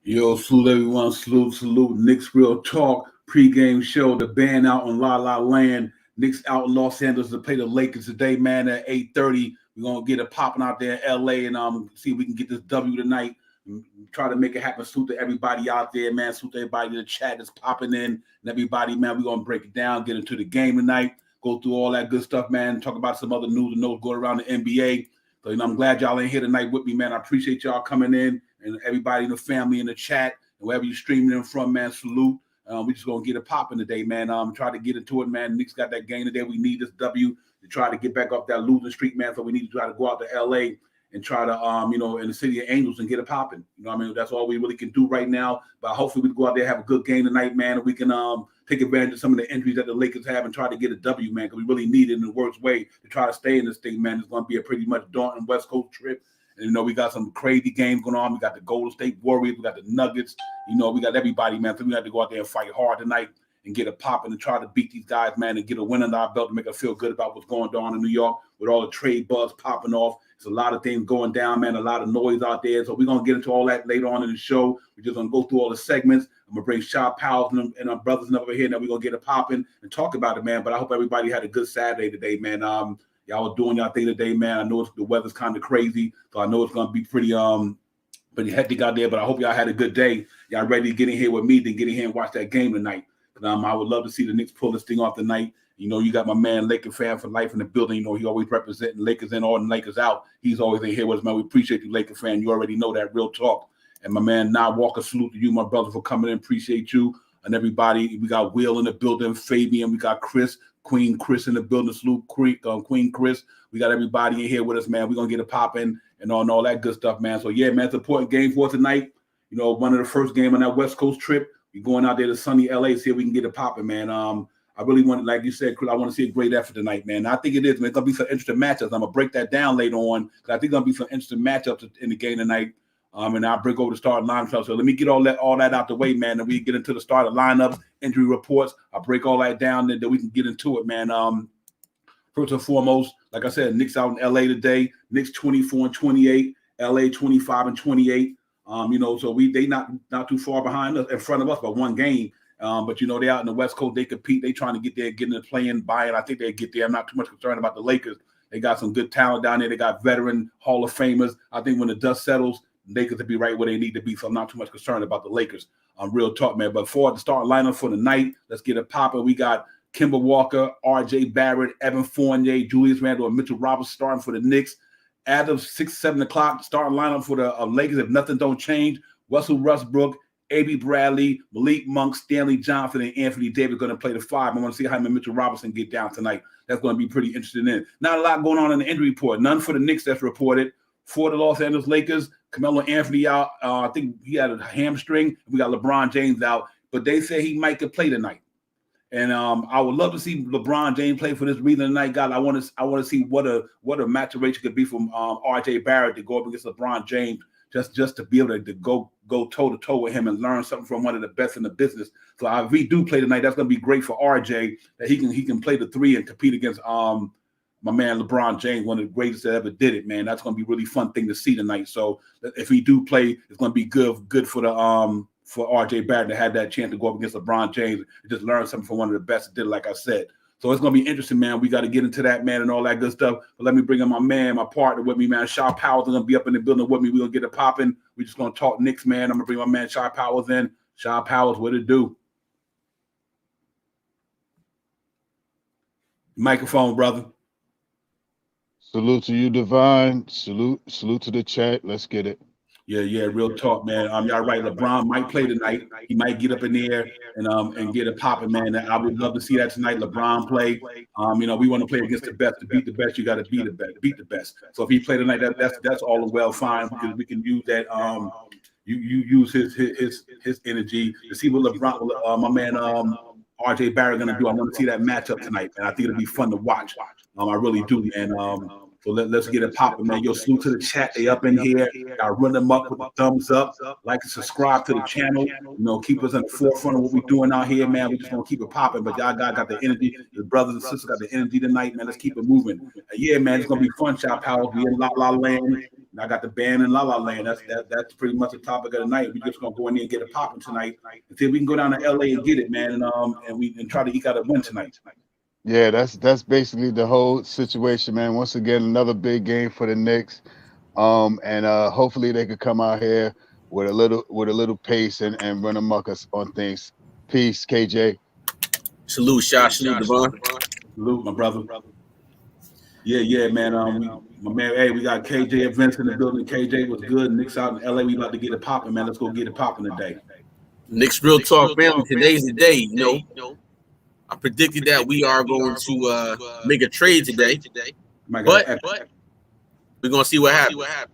Yo, salute everyone. Salute. Knicks Real Talk pregame show. The band out on La La Land. Knicks out in Los Angeles to play the Lakers today, man, at 8:30. We're gonna get it popping out there in LA and see if we can get this W tonight. Try to make it happen. Salute to everybody out there, man. Salute to everybody in the chat that's popping in. And everybody, man, we're gonna break it down, get into the game tonight, go through all that good stuff, man. Talk about some other news and notes going around the NBA. So, I'm glad y'all ain't here tonight with me, man. I appreciate y'all coming in. And everybody in the family in the chat and wherever you're streaming them from, man, salute. We just gonna get it popping today, man. Try to get into it, man. Knicks got that game today. We need this W to try to get back off that losing streak, man. So we need to try to go out to LA and try to, in the city of Angels and get it popping. That's all we really can do right now. But hopefully we can go out there, have a good game tonight, man, and we can take advantage of some of the injuries that the Lakers have and try to get a W, man, because we really need it in the worst way to try to stay in this thing, man. It's gonna be a pretty much daunting West Coast trip. And, we got some crazy games going on. We got the Golden State Warriors. We got the Nuggets. We got everybody, man. So we got to go out there and fight hard tonight and get a pop and try to beat these guys, man, and get a win under our belt to make us feel good about what's going on in New York with all the trade buzz popping off. There's a lot of things going down, man, a lot of noise out there. So we're going to get into all that later on in the show. We're just going to go through all the segments. I'm going to bring Shaw Powell and our brothers over here, and then we're going to get it popping and talk about it, man. But I hope everybody had a good Saturday today, man. Y'all are doing y'all thing today, man. I know the weather's kind of crazy, so I know it's gonna be pretty hectic out there. But I hope y'all had a good day. Y'all ready to get in here with me, then get in here and watch that game tonight. I would love to see the Knicks pull this thing off tonight. You got my man Laker fan for life in the building. He always representing Lakers in or Lakers out. He's always in here with us, man. We appreciate you, Laker fan. You already know that. Real talk. And my man Nah Walker, salute to you, my brother, for coming in. Appreciate you and everybody. We got Will in the building, Fabian. We got Chris. Queen Chris in the building, salute Queen Chris. We got everybody in here with us, man. We're going to get it popping and all that good stuff, man. So, yeah, man, it's an important game for us tonight. One of the first game on that West Coast trip. We're going out there to sunny LA, see if we can get it popping, man. I really want, like you said, Chris, I want to see a great effort tonight, man. I think it is, man. It's going to be some interesting matchups. I'm going to break that down later on because I think there's going to be some interesting matchups in the game tonight. And I'll break over the starting lineup. So let me get all that out the way, man. And we get into the starting lineups, injury reports. I'll break all that down, and then we can get into it, man. First and foremost, like I said, Knicks out in LA today. Knicks 24-28, LA 25-28. So they not too far behind us, in front of us by one game. But they out in the West Coast, they compete. They trying to get there, get in the play-in, buy-in. I think they get there. I'm not too much concerned about the Lakers. They got some good talent down there. They got veteran Hall of Famers. I think when the dust settles, Lakers will be right where they need to be, so I'm not too much concerned about the Lakers. Real talk, man. But for the start lineup for the night, let's get it popping. We got Kemba Walker, R.J. Barrett, Evan Fournier, Julius Randle, and Mitchell Roberts starting for the Knicks. As of 6, 7 o'clock, starting lineup for the Lakers, if nothing don't change, Russell Westbrook, A.B. Bradley, Malik Monk, Stanley Johnson, and Anthony Davis going to play the 5. I want to see how Mitchell Robinson get down tonight. That's going to be pretty interesting. Not a lot going on in the injury report. None for the Knicks that's reported. For the Los Angeles Lakers, Carmelo Anthony out. I think he had a hamstring. We got LeBron James out, but they say he might could play tonight. And I would love to see LeBron James play for this reason tonight, guys. I want to see what a maturation could be from R.J. Barrett to go up against LeBron James, just to be able to go toe to toe with him and learn something from one of the best in the business. So if we do play tonight, that's going to be great for R.J. that he can play the 3 and compete against my man LeBron James, one of the greatest that ever did it, man. That's going to be a really fun thing to see tonight. So if we do play, it's going to be good for the for R.J. Barrett to have that chance to go up against LeBron James and just learn something from one of the best that did it, like I said. So it's going to be interesting, man. We got to get into that, man, and all that good stuff. But let me bring in my man, my partner with me, man. Shaw Powell's going to be up in the building with me. We're going to get it popping. We're just going to talk Knicks, man. I'm going to bring my man Shaw Powell's in. Shaw Powell's, what it do? Microphone, brother. Salute to you, Divine. Salute to the chat. Let's get it. Yeah, real talk, man. Y'all right. LeBron might play tonight. He might get up in there and get it popping, man. I would love to see that tonight. LeBron play. We want to play against the best. To beat the best, you got to beat the best. So if he play tonight, that's all well fine because we can use that. You use his energy to see what LeBron, my man, R.J. Barrett gonna do. I want to see that matchup tonight, and I think it'll be fun to watch. I really do, man. So let's get it popping, man. Yo, salute to the chat. They up in here. I run them up with the thumbs up. Like and subscribe to the channel. You know, keep us in the forefront of what we're doing out here, man. We just want to keep it popping. But y'all got the energy. The brothers and sisters got the energy tonight, man. Let's keep it moving. Yeah, man, it's gonna be fun, Shop Pals. We in La La Land. And I got the band in La La Land. That's pretty much the topic of the night. We just gonna go in there and get it popping tonight. And see if we can go down to LA and get it, man. And try to eke out a win tonight. Yeah, that's basically the whole situation, man. Once again, another big game for the Knicks. And hopefully they could come out here with a little pace and run amok us on things. Peace, KJ. Salute, Shah. Salute, Devon. Salute, my brother. Yeah, man. My man, hey, we got KJ events in the building. KJ was good. Knicks out in LA. We about to get it popping, man. Let's go get it popping today. Knicks Real Talk, family. Today's the day, you know. I predicted that we are going to make a trade today, but we're going to see what happens.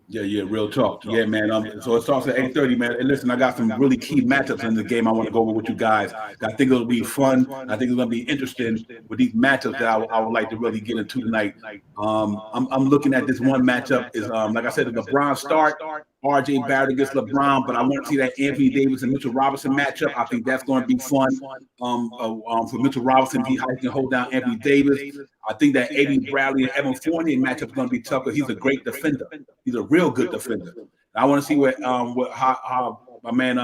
Yeah, real talk. Yeah, man. So it starts at 8:30, man. And listen, I got some really key matchups in the game I want to go over with you guys. I think it'll be fun. I think it's going to be interesting with these matchups that I would like to really get into tonight. I'm looking at this one matchup is like I said, the LeBron start. RJ Barrett against LeBron, but I want to see that Anthony Davis and Mitchell Robinson matchup. I think that's going to be fun. For Mitchell Robinson, he can hold down Anthony Davis. I think that A.D. Bradley and Evan Fournier matchup is going to be tough because he's a great defender. He's a real good defender. I want to see how my man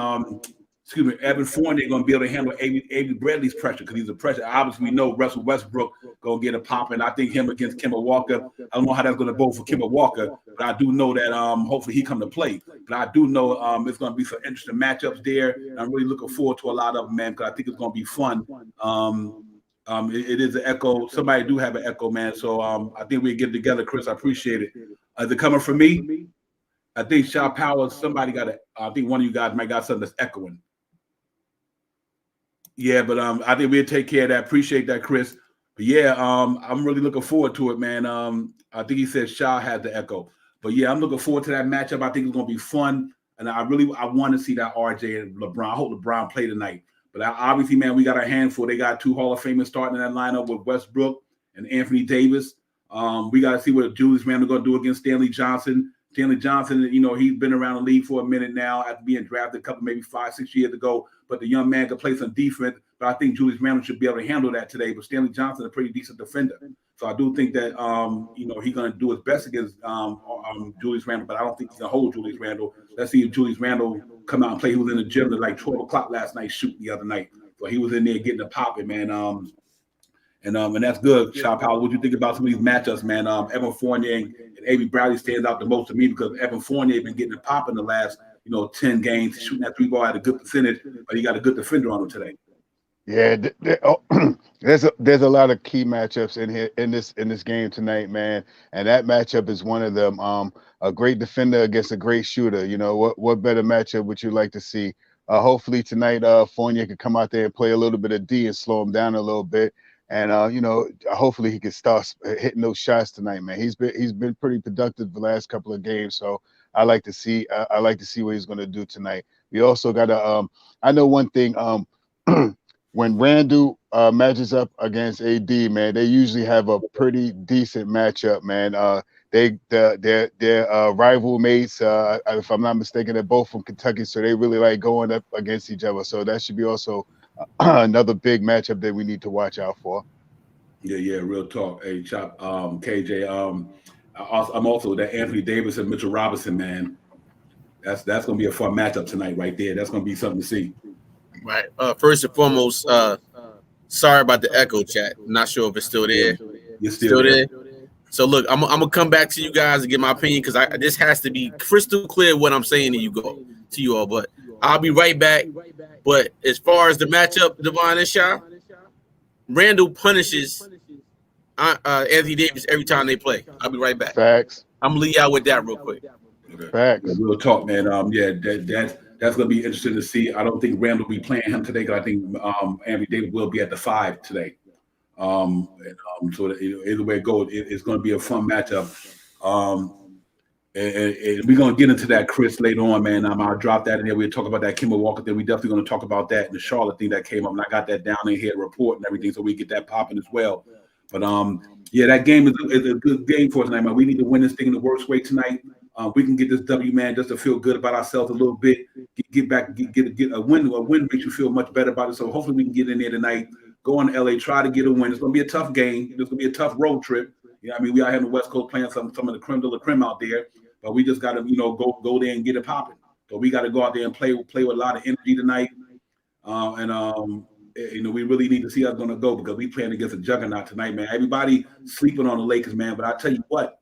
Evan Fournier going to be able to handle A.D. Bradley's pressure because he's a pressure. Obviously, we know Russell Westbrook going to get a pop, and I think him against Kemba Walker. I don't know how that's going to go for Kemba Walker, but I do know that hopefully he come to play. But I do know it's going to be some interesting matchups there. And I'm really looking forward to a lot of them, man, because I think it's going to be fun. It is an echo. Somebody do have an echo, man. So I think we get together, Chris. I appreciate it. Is it coming from me? I think Shaw Powers, somebody got it. I think one of you guys might got something that's echoing. Yeah, but I think we'll take care of that. Appreciate that, Chris. But yeah, I'm really looking forward to it, man. I think he said Shaw had the echo. But yeah, I'm looking forward to that matchup. I think it's gonna be fun. And I want to see that RJ and LeBron. I hope LeBron play tonight. But obviously, man, we got a handful. They got two Hall of Famers starting in that lineup with Westbrook and Anthony Davis. We got to see what Julius Randle going to do against Stanley Johnson. Stanley Johnson, you know, he's been around the league for a minute now after being drafted a couple, maybe 5-6 years ago. But the young man can play some defense. But I think Julius Randle should be able to handle that today. But Stanley Johnson is a pretty decent defender. So I do think that, you know, he's going to do his best against Julius Randle. But I don't think he's going to hold Julius Randle. Let's see if Julius Randle come out and play. He was in the gym at like 12 o'clock last night shooting the other night. So he was in there getting it popping, man. And that's good. Shop Powell, what do you think about some of these matchups, man? Evan Fournier and A.B. Bradley stands out the most to me because Evan Fournier has been getting it popping the last, 10 games. He's shooting that three ball at a good percentage, but he got a good defender on him today. Yeah, there's a lot of key matchups in here in this game tonight, man. And that matchup is one of them. A great defender against a great shooter. You know, what better matchup would you like to see? Hopefully tonight, Fournier can come out there and play a little bit of D and slow him down a little bit. And hopefully he can start hitting those shots tonight, man. He's been pretty productive the last couple of games, so I like to see what he's going to do tonight. We also got I know one thing. When Randle matches up against AD, man, they usually have a pretty decent matchup, man. They're rival mates. If I'm not mistaken, they're both from Kentucky, so they really like going up against each other. So that should be also another big matchup that we need to watch out for. Yeah, real talk. Hey, Chop, KJ. I'm also that Anthony Davis and Mitchell Robinson, man. That's gonna be a fun matchup tonight, right there. That's gonna be something to see. Right. First and foremost, sorry about the echo, chat. I'm not sure if it's still there. You're still there. So look, I'm gonna come back to you guys and get my opinion because this has to be crystal clear what I'm saying to you all. But I'll be right back. But as far as the matchup, Devon and Shaw, Randle punishes Anthony Davis every time they play. I'll be right back. Facts. I'm gonna leave y'all with that real quick. Okay. Facts. Yeah, real talk, man. That's gonna be interesting to see. I don't think Randle will be playing him today because I think Anthony Davis will be at the 5 today. So either way it goes, it's going to be a fun matchup. And we're going to get into that, Chris, later on, man. I'll drop that in there. We'll talk about that Kemba Walker thing. We're definitely going to talk about that and the Charlotte thing that came up. And I got that down in here, report and everything, so we get that popping as well. But Yeah, that game is a good game for us tonight, man. We need to win this thing in the worst way tonight. We can get this W, man, just to feel good about ourselves a little bit. Get back, get a win. A win makes you feel much better about it. So hopefully we can get in there tonight. Go on to LA, try to get a win. It's going to be a tough game. It's going to be a tough road trip. You know, I mean, we out here in the West Coast playing some of the creme de la creme out there, but we just got to, go there and get it popping. So we got to go out there and play with a lot of energy tonight. We really need to see how it's going to go because we playing against a juggernaut tonight, man. Everybody sleeping on the Lakers, man. But I tell you what,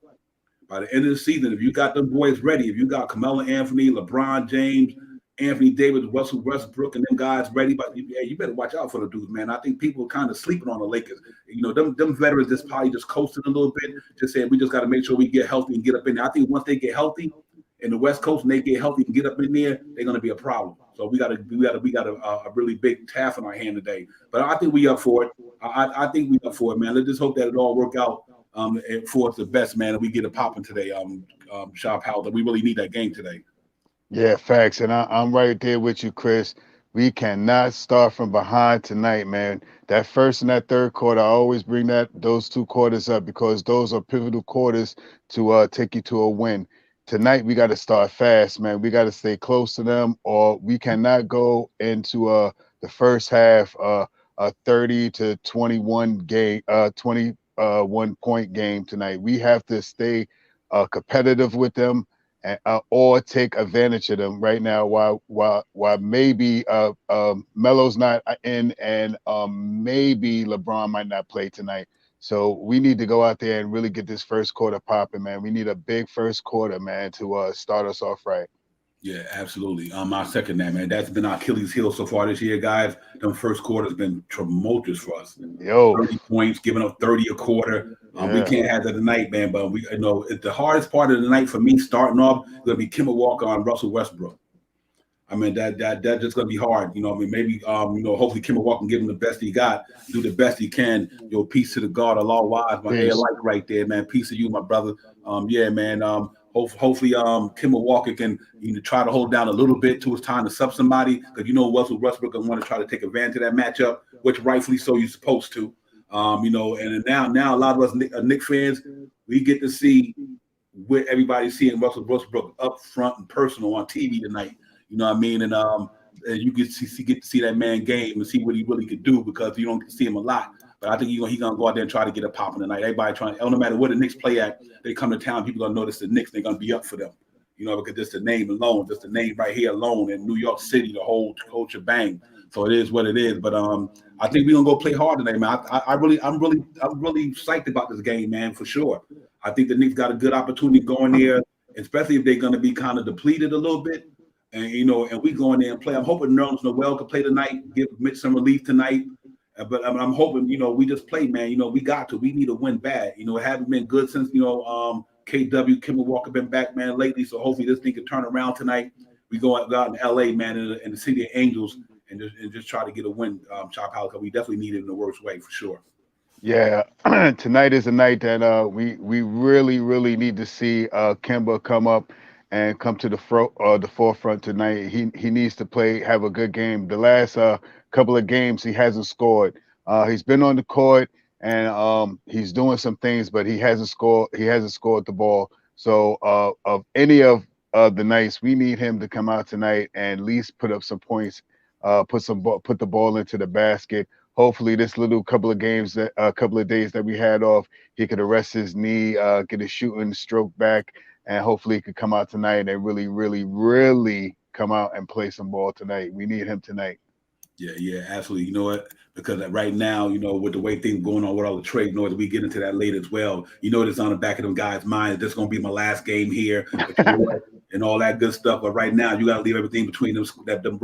by the end of the season, if you got them boys ready, if you got Carmelo Anthony, LeBron James, Anthony Davis, Russell Westbrook, and them guys ready, but you better watch out for the dudes, man. I think people are kind of sleeping on the Lakers. Them veterans just probably just coasted a little bit, just saying we just got to make sure we get healthy and get up in there. I think once they get healthy in the West Coast and they get healthy and get up in there, they're going to be a problem. So we got a really big task on our hand today. But I think we up for it. I think we up for it, man. Let's just hope that it all work out for us the best, man. And we get it popping today, Shop House. We really need that game today. Yeah, facts. And I'm right there with you, Chris. We cannot start from behind tonight, man. That first and that third quarter, I always bring those 2 quarters up because those are pivotal quarters to take you to a win. Tonight, we got to start fast, man. We got to stay close to them, or we cannot go into the first half a 30-21 game, 21-point game tonight. We have to stay competitive with them. Or take advantage of them right now while maybe Melo's not in and maybe LeBron might not play tonight. So we need to go out there and really get this first quarter popping, man. We need a big first quarter, man, to start us off right. Yeah, absolutely. I second that, man. That's been our Achilles heel so far this year, guys. The first quarter's been tumultuous for us. 30 points, giving up 30 a quarter. We can't have that tonight, man. But it's the hardest part of the night for me starting off is gonna be Kemba Walker on Russell Westbrook. I mean that's just gonna be hard. Maybe hopefully Kemba Walker can give him the best he got, do the best he can. Peace to the God, Allah wise, my air light right there, man. Peace to you, my brother. Yeah, man. Hopefully, Kemba Walker can try to hold down a little bit till it's time to sub somebody because Russell Westbrook going to want to try to take advantage of that matchup, which rightfully so you're supposed to. And now a lot of us Knicks fans, we get to see what everybody's seeing Russell Westbrook up front and personal on TV tonight. You know what I mean? And you get to see that man game and see what he really could do because you don't see him a lot. But I think he's going to go out there and try to get it popping tonight. Everybody no matter where the Knicks play at, they come to town, people going to notice the Knicks. They're going to be up for them, because just the name alone, just the name right here alone in New York City, the whole shebang. So it is what it is. But I think we're going to go play hard tonight, man. I'm really psyched about this game, man, for sure. I think the Knicks got a good opportunity going there, especially if they're going to be kind of depleted a little bit. And, and we go in there and play. I'm hoping Nerlens Noel can play tonight, give Mitch some relief tonight. But I'm hoping, we just play, man. We got to. We need to win bad. It hasn't been good since, KW, Kemba Walker been back, man, lately. So hopefully this thing can turn around tonight. We go out in LA, man, in the city of Angels, and just try to get a win, Chop House, because we definitely need it in the worst way for sure. Yeah, tonight is a night that we really, really need to see Kemba come up and come to the forefront tonight. He needs to have a good game. The last couple of games he hasn't scored. He's been on the court and he's doing some things, but he hasn't scored the ball. So of any of the nights, we need him to come out tonight and at least put up some points, put the ball into the basket. Hopefully this little couple of days that we had off, he could arrest his knee, get his shooting stroke back, and hopefully he could come out tonight and really, really, really come out and play some ball tonight. We need him tonight. Yeah, absolutely. You know what? Because right now, with the way things going on with all the trade noise, we get into that later as well. It's on the back of them guys' minds. This is going to be my last game here, and all that good stuff. But right now, you got to leave everything between them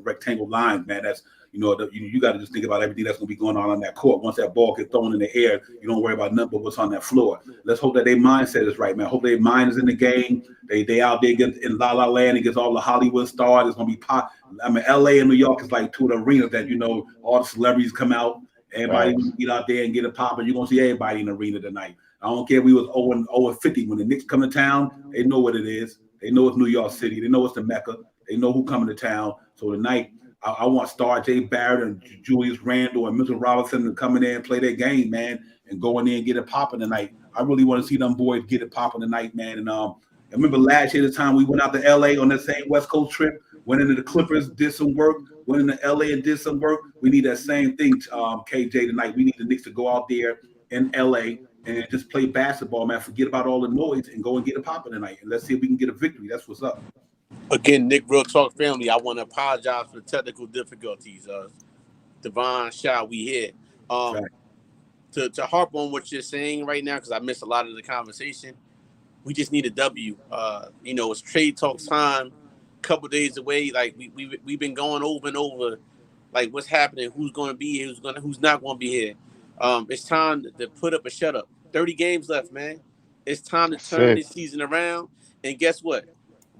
rectangle lines, man. That's you got to just think about everything that's going to be going on that court. Once that ball gets thrown in the air, you don't worry about nothing but what's on that floor. Let's hope that their mindset is right, man. Hope their mind is in the game. They out there in La La Land against all the Hollywood stars. It's going to be pop. I mean, LA and New York is like two of the arenas that all the celebrities come out. Everybody get out there and get it popping. You're going to see everybody in the arena tonight. I don't care if we was 0-50. When the Knicks come to town, they know what it is. They know it's New York City. They know it's the Mecca. They know who coming to town. So tonight, I want Star J. Barrett and Julius Randle and Mitchell Robinson to come in there and play their game, man. and go in there and get it popping tonight. I really want to see them boys get it popping tonight, man. And I remember last year, the time we went out to LA on that same West Coast trip, went into the Clippers, did some work, went into LA and did some work. We need that same thing, KJ, tonight. We need the Knicks to go out there in LA and just play basketball, man. Forget about all the noise and go and get it popping tonight. And let's see if we can get a victory. That's what's up. Again, Nick Real Talk family, I want to apologize for the technical difficulties. Devon, Shaw, we here. To harp on what you're saying right now, because I missed a lot of the conversation, we just need a W. It's trade talk time, couple days away. Like we've been going over and over, like what's happening, who's going to be here, who's not going to be here. It's time to put up a shut up. 30 games left, man. It's time to turn this season around. And guess what?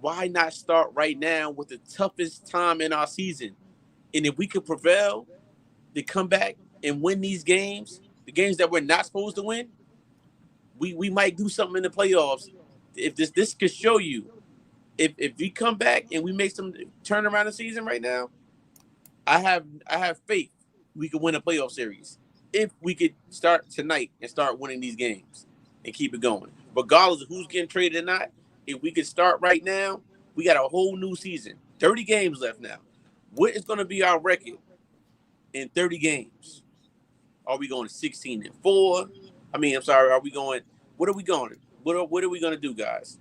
Why not start right now with the toughest time in our season? And if we could prevail to come back and win these games, the games that we're not supposed to win, we might do something in the playoffs. If this could show you, if we come back and we make some turn around the season right now, I have faith we could win a playoff series. If we could start tonight and start winning these games and keep it going. Regardless of who's getting traded or not, if we could start right now, we got a whole new season. 30 games left now. What is going to be our record in 30 games? Are we going 16-4? I mean, I'm sorry. Are we going? What are we going? What are we going to do, guys?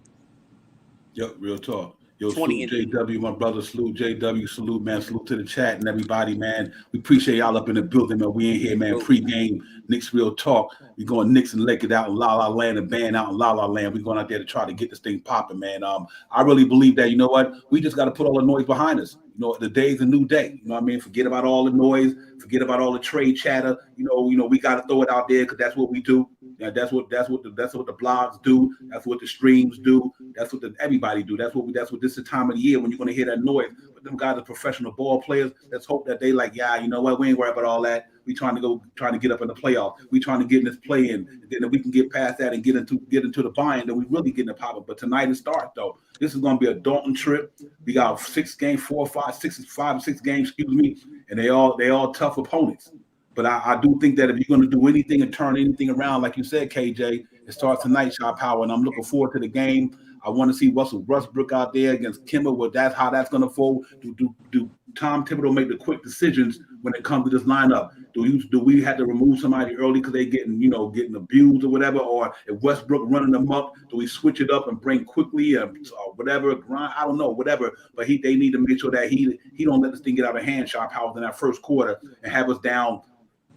Yep, real talk. Yo, salute JW, my brother. Salute JW. Salute, man. Salute to the chat and everybody, man. We appreciate y'all up in the building, man. We in here, man. Pre-game, Knicks Real Talk. We going Knicks and Lakers out in La La Land and band out in La La Land. We going out there to try to get this thing popping, man. I really believe that, you know what? We just got to put all the noise behind us. You know, the day's a new day. You know what I mean? Forget about all the noise. Forget about all the trade chatter. You know, we got to throw it out there because that's what we do. Yeah, that's what the blogs do. That's what the streams do. That's what everybody do. That's what this is the time of the year when you're going to hear that noise. But them guys are professional ball players. Let's hope that they like, yeah, you know what? We ain't worried about all that. We trying to get up in the playoff. We trying to get in this play in. And then if we can get past that and get into the buy-in, then we really getting the power. But tonight it starts though. This is going to be a daunting trip. We got 6 games, 4, 5, 6 games, and they all tough opponents. But I do think that if you're going to do anything and turn anything around, like you said, KJ, it starts tonight, Shot Power, and I'm looking forward to the game. I want to see Russell Westbrook out there against Kimber. Well, that's how that's going to fold. Do Tom Thibodeau make the quick decisions when it comes to this lineup? Do we have to remove somebody early because they getting abused or whatever? Or if Westbrook running them up, do we switch it up and bring quickly or whatever? Grind, I don't know, whatever. But they need to make sure that he don't let this thing get out of hand, Shot Power, in that first quarter and have us down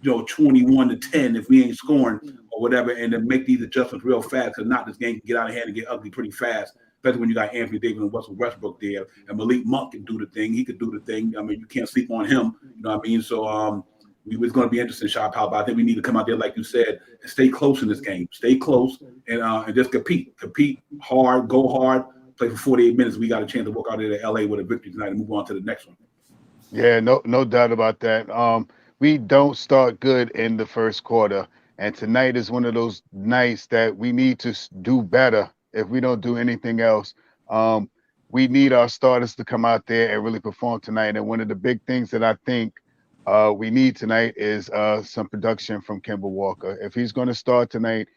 21-10 if we ain't scoring or whatever, and then make these adjustments real fast. Because not this game can get out of hand and get ugly pretty fast, especially when you got Anthony Davis and Russell Westbrook there, and Malik Monk can do the thing. He could do the thing. I mean, you can't sleep on him. You know what I mean? So it's going to be interesting, Shot Power. But I think we need to come out there, like you said, and stay close in this game. Stay close and just compete hard, go hard, play for 48 minutes. We got a chance to walk out there to LA with a victory tonight and move on to the next one. Yeah, no doubt about that. We don't start good in the first quarter, and tonight is one of those nights that we need to do better if we don't do anything else. We need our starters to come out there and really perform tonight, and one of the big things that I think we need tonight is some production from Kemba Walker. If he's going to start tonight,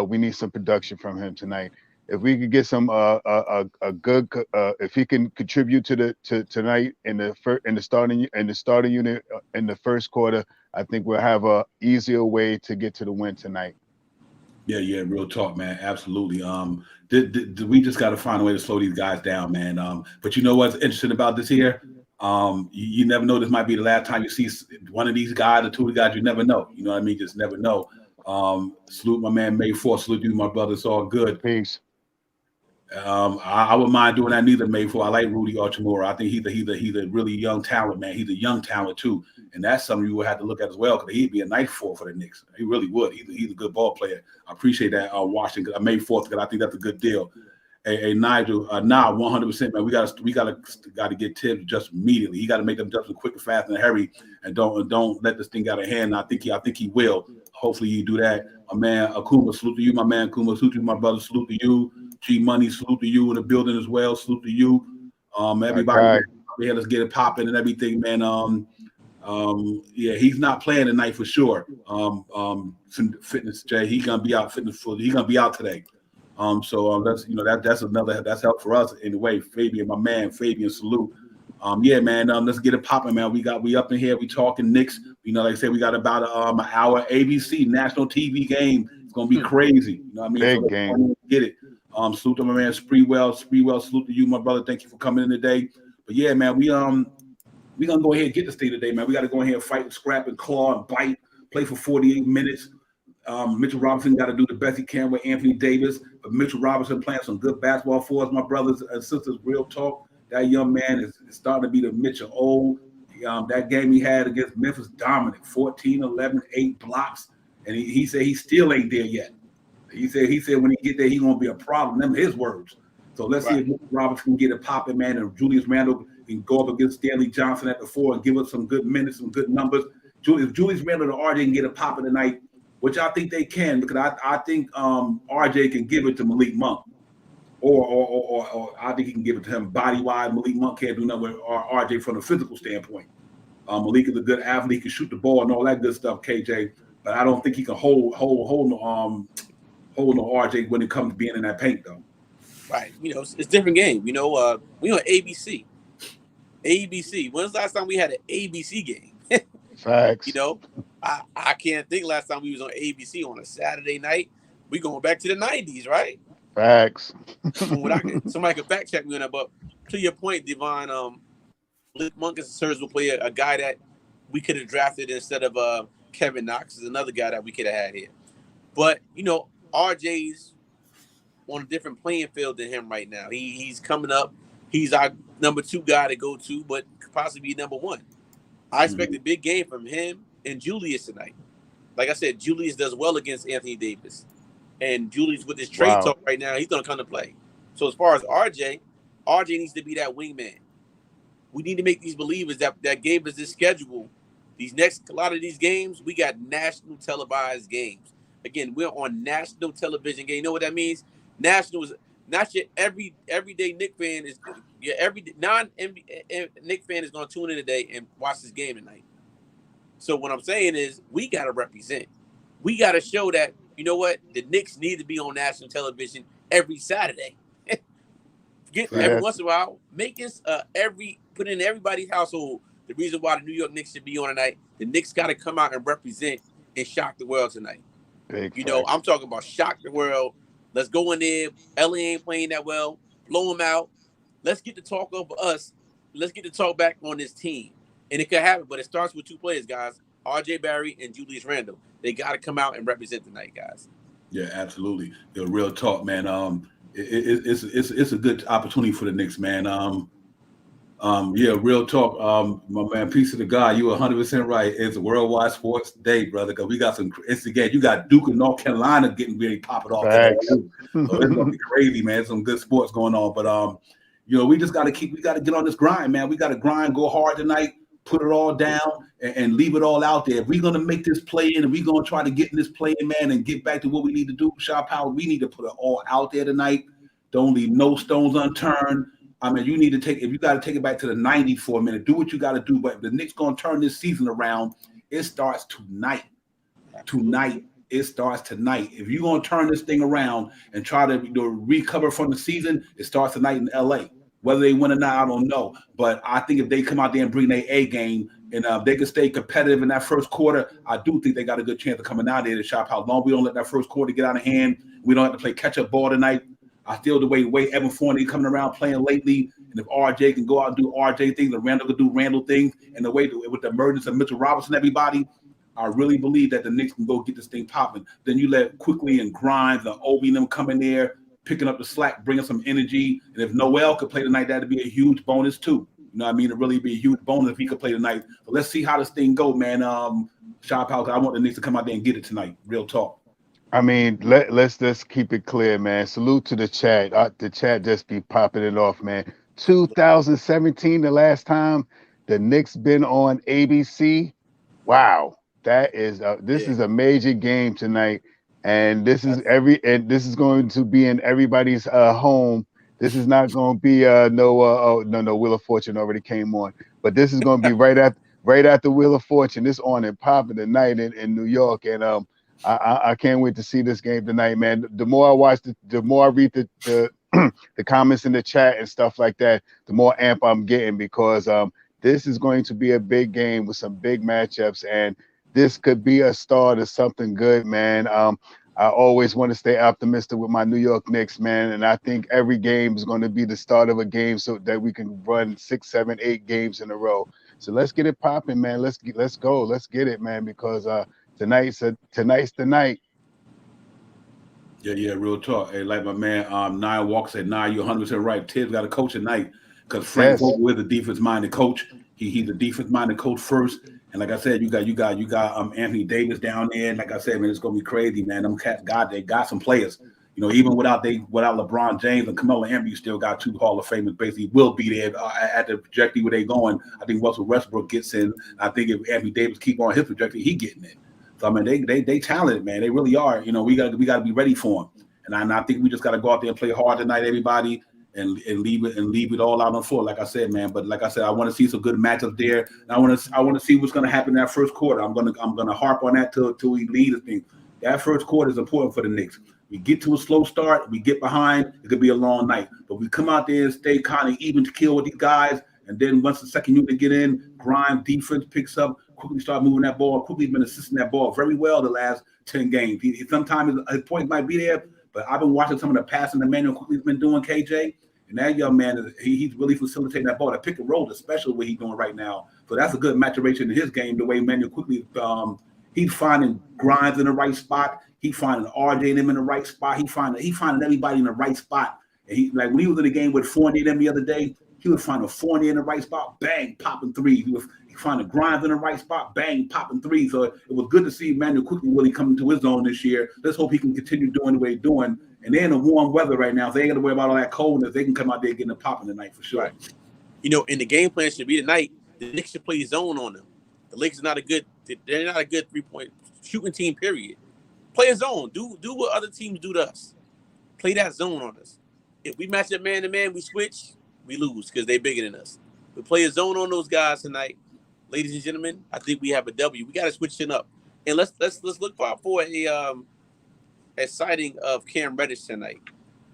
we need some production from him tonight. If we could get some a good, if he can contribute to tonight in the starting unit in the first quarter, I think we'll have a easier way to get to the win tonight. Yeah, real talk, man. Absolutely. We just got to find a way to slow these guys down, man. But you know what's interesting about this here? You never know. This might be the last time you see one of these guys or two of the guys. You never know. You know what I mean? Just never know. Salute my man May 4th. Salute you, my brother. It's all good. Peace. I wouldn't mind doing that neither, May 4th. I like Rudy Archimura. I think he's a really young talent, man. He's a young talent too, and that's something you would have to look at as well because he'd be a nice 4 for the Knicks. He really would. He's a good ball player. I appreciate that, Washington. May 4th because I think that's a good deal. Hey Nigel, 100%, man. We got to get Tibbs just immediately. He got to make them adjustments quick and fast and hurry, and don't let this thing get out of hand. I think he will. Hopefully you do that. My man Akuma, salute to you. My man Akuma, salute to you. My brother, salute to you. G Money, salute to you in the building as well. Salute to you. Everybody, here, let's get it popping and everything, man. Yeah, he's not playing tonight for sure. Fitness Jay, he's gonna be out. He's gonna be out today. So that's help for us anyway. Fabian, my man, Fabian, salute. Yeah, man. Let's get it popping, man. We up in here. We talking Knicks. Like I said, we got about an hour. ABC national TV game. It's gonna be crazy. You know what I mean? Big so game. Get it. Salute to my man Spreewell. Salute to you, my brother. Thank you for coming in today. But yeah, man, we gonna go ahead and get this thing today, man. We got to go ahead and fight and scrap and claw and bite. Play for 48 minutes. Mitchell Robinson got to do the best he can with Anthony Davis. But Mitchell Robinson playing some good basketball for us, my brothers and sisters. Real talk. That young man is starting to be the Mitchell old. That game he had against Memphis, dominant, 14, 11, 8 blocks. And he said he still ain't there yet. He said when he get there, he's going to be a problem. Them his words. So let's see if Mitchell Robinson can get it popping, man, and Julius Randle can go up against Stanley Johnson at the 4 and give us some good minutes, some good numbers. If Julius Randle or RJ can get it popping tonight, which I think they can, because I think RJ can give it to Malik Monk. Or I think he can give it to him body-wise. Malik Monk can't do nothing with RJ from a physical standpoint. Malik is a good athlete, he can shoot the ball and all that good stuff, KJ. But I don't think he can hold no RJ when it comes to being in that paint, though. Right. It's a different game. We on ABC. ABC. When's the last time we had an ABC game? Facts. I can't think last time we was on ABC on a Saturday night. We going back to the 90s, right? Facts. Somebody could fact check me on that, but to your point, Devon, Monk is a serviceable player, a guy that we could have drafted instead of Kevin Knox is another guy that we could have had here. But RJ's on a different playing field than him right now. He's coming up. He's our number 2 guy to go to, but could possibly be number 1. I expect a big game from him and Julius tonight. Like I said, Julius does well against Anthony Davis. And Julius, with his trade talk right now, he's going to come to play. So as far as RJ needs to be that wingman. We need to make these believers that gave us this schedule. A lot of these games, we got national televised games. Again, we're on national television game. You know what that means? National is not your everyday Knicks fan is your every non-NBA Knicks fan is going to tune in today and watch this game tonight. So what I'm saying is we got to represent. We got to show that, you know what, the Knicks need to be on national television every Saturday. Every once in a while, make us put in everybody's household the reason why the New York Knicks should be on tonight. The Knicks got to come out and represent and shock the world tonight. I'm talking about shock the world. Let's go in there. LA ain't playing that well. Blow them out. Let's get the talk over us. Let's get the talk back on this team. And it could happen, but it starts with 2 players, guys. RJ Barry and Julius Randle. They got to come out and represent tonight, guys. Yeah, absolutely. Real talk, man. It's a good opportunity for the Knicks, man. Yeah, real talk. My man, peace to the God. You 100% right. It's a worldwide sports day, brother. Because we got some. It's again. You got Duke and North Carolina getting ready to pop it off. So it's gonna be crazy, man. Some good sports going on. But we just got to we got to get on this grind, man. We got to grind, go hard tonight, put it all down, and leave it all out there. If we're gonna make this play in, and we're gonna try to get in this play in, man, and get back to what we need to do, Shaw Power, we need to put it all out there tonight. Don't leave no stones unturned. I mean, if you got to take it back to the 90s for a minute, do what you got to do. But if the Knicks going to turn this season around, it starts tonight. It starts tonight. If you're going to turn this thing around and try to recover from the season, it starts tonight in LA. Whether they win or not, I don't know. But I think if they come out there and bring their A game and they can stay competitive in that first quarter, I do think they got a good chance of coming out there to shop. How long we don't let that first quarter get out of hand. We don't have to play catch-up ball tonight. I feel the way Evan Fournier coming around playing lately, and if RJ can go out and do RJ things, and Randall can do Randall things, and the way with the emergence of Mitchell Robinson, everybody, I really believe that the Knicks can go get this thing popping. Then you let Quickly and Grimes and Obi and them come in there, picking up the slack, bringing some energy. And if Noel could play tonight, that'd be a huge bonus too. You know what I mean? It'd really be a huge bonus if he could play tonight. But let's see how this thing go, man. Shaw Powell, I want the Knicks to come out there and get it tonight. Real talk. I mean, let's just keep it clear, man. Salute to the chat. The chat just be popping it off, man. 2017, the last time the Knicks been on ABC. Wow, that is this is a major game tonight, and this is going to be in everybody's home. This is not going to be no Wheel of Fortune already came on, but this is going to be right right after Wheel of Fortune. It's on and popping tonight in New York, and I can't wait to see this game tonight, man. The more I watch, the more I read the the comments in the chat and stuff like that, the more amp I'm getting, because this is going to be a big game with some big matchups, and this could be a start of something good, man. I always want to stay optimistic with my New York Knicks, man, and I think every game is going to be the start of a game so that we can run 6, 7, 8 games in a row. So let's get it popping, man. Let's go. Let's get it, man, because tonight's the night. Yeah, real talk. Hey, like my man, Nine Walker said, you're 100% right. Tibbs got a coach tonight because Frank Vogel is a defense-minded coach. He's a defense-minded coach first. And like I said, you got Anthony Davis down there. And like I said, man, it's gonna be crazy, man. Them cats, they got some players. You know, even without LeBron James and Carmelo Anthony, you still got 2 Hall of Famers basically will be there at the trajectory where they going. I think Russell Westbrook gets in. I think if Anthony Davis keep on his trajectory, he getting in. So I mean, they talented, man. They really are. You know, we got to be ready for them. And I think we just got to go out there and play hard tonight, everybody, and leave it all out on the floor. Like I said, man. But like I said, I want to see some good matchups there. And I want to see what's going to happen in that first quarter. I'm gonna harp on that till we lead this thing. That first quarter is important for the Knicks. We get to a slow start, we get behind, it could be a long night. But we come out there and stay kind of even to kill with these guys. And then once the second unit get in, grind, defense picks up, quickly start moving that ball. Quickly's been assisting that ball very well the last 10 games. Sometimes his point might be there, but I've been watching some of the passing the Emmanuel Quickly's been doing, KJ. And that young man, he's really facilitating that ball, that pick and roll, especially what he's doing right now. So that's a good maturation in his game, the way Emmanuel Quickly, he's finding Grimes in the right spot. He's finding RJ and him in the right spot. He's finding everybody in the right spot. And he, like when he was in the game with Fournier them the other day, he was finding Fournier in the right spot, bang, popping threes. He finding Grimes in the right spot, bang, popping threes. So it was good to see Emmanuel Quickly really coming to his own this year. Let's hope he can continue doing the way he's doing. And they're in the warm weather right now, so they ain't got to worry about all that coldness. They can come out there getting a popping tonight for sure. Right. You know, and the game plan should be tonight. The Knicks should play zone on them. The Lakers are not a good 3-point shooting team, period. Play a zone. Do what other teams do to us. Play that zone on us. If we match up man to man, we switch, we lose because they're bigger than us. We play a zone on those guys tonight. Ladies and gentlemen, I think we have a W. We got to switch it up. And let's look for a sighting of Cam Reddish tonight.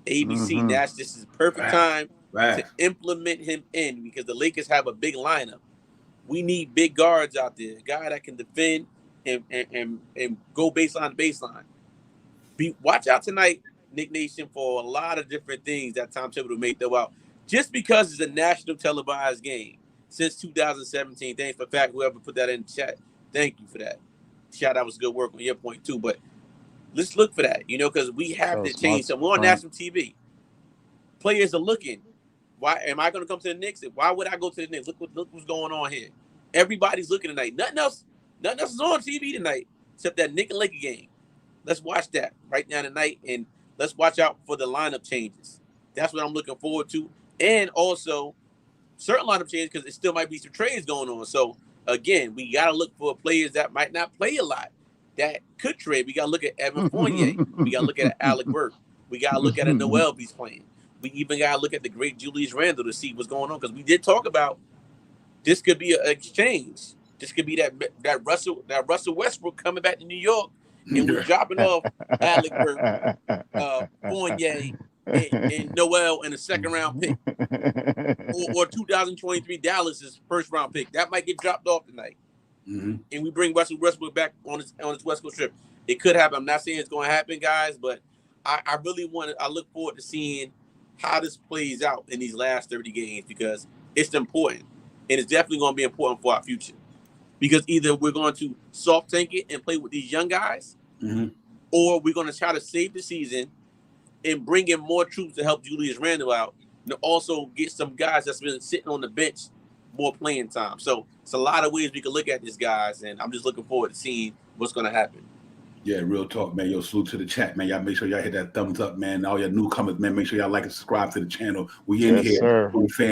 ABC Nash, this is the perfect time to implement him in because the Lakers have a big lineup. We need big guards out there, a guy that can defend and go baseline to baseline. Watch out tonight, Knick Nation, for a lot of different things that Tom Thibodeau may throw out. Just because it's a national televised game since 2017. Thanks for the fact, whoever put that in the chat. Thank you for that. Shout out, was good work on your point too. But let's look for that, you know, because we have to change. So we're on national TV. Players are looking. Why am I going to come to the Knicks? Why would I go to the Knicks? Look what's going on here. Everybody's looking tonight. Nothing else is on TV tonight except that Knicks and Lakers game. Let's watch that right now tonight, and let's watch out for the lineup changes. That's what I'm looking forward to. And also, certain lineup changes because it still might be some trades going on. So, again, we got to look for players that might not play a lot that could trade. We got to look at Evan Fournier. We got to look at Alec Burke. We got to look at a Noel if he's playing. We even got to look at the great Julius Randle to see what's going on because we did talk about this could be an exchange. This could be that Russell Westbrook coming back to New York and we're dropping off Alec Burke, Fournier, and Noel in a second-round pick. Or 2023 Dallas's first-round pick. That might get dropped off tonight. Mm-hmm. And we bring Russell Westbrook back on his West Coast trip. It could happen. I'm not saying it's going to happen, guys, but I look forward to seeing how this plays out in these last 30 games because it's important. And it's definitely going to be important for our future. Because either we're going to soft tank it and play with these young guys, or we're going to try to save the season and bring in more troops to help Julius Randle out and also get some guys that's been sitting on the bench more playing time. So it's a lot of ways we can look at this, guys, and I'm just looking forward to seeing what's going to happen. Yeah, real talk, man. Yo, salute to the chat, man. Y'all make sure y'all hit that thumbs up, man. All your newcomers, man, make sure y'all like and subscribe to the channel. We in here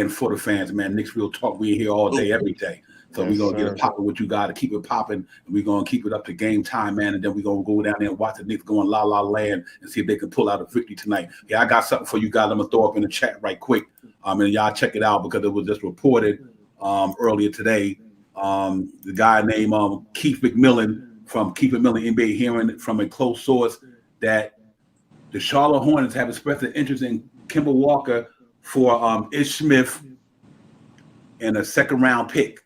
for the fans, man. Knicks Real Talk. We in here all day, every day. So we're going to get it popping with you guys to keep it popping. And we're going to keep it up to game time, man. And then we're going to go down there and watch the Knicks go in La La Land and see if they can pull out a victory tonight. Yeah, I got something for you guys. I'm going to throw up in the chat right quick. And y'all check it out because it was just reported earlier today The guy named Keith McMillan from Keith McMillan NBA, hearing from a close source that the Charlotte Hornets have expressed an interest in Kemba Walker for Ish Smith and a 2nd-round pick.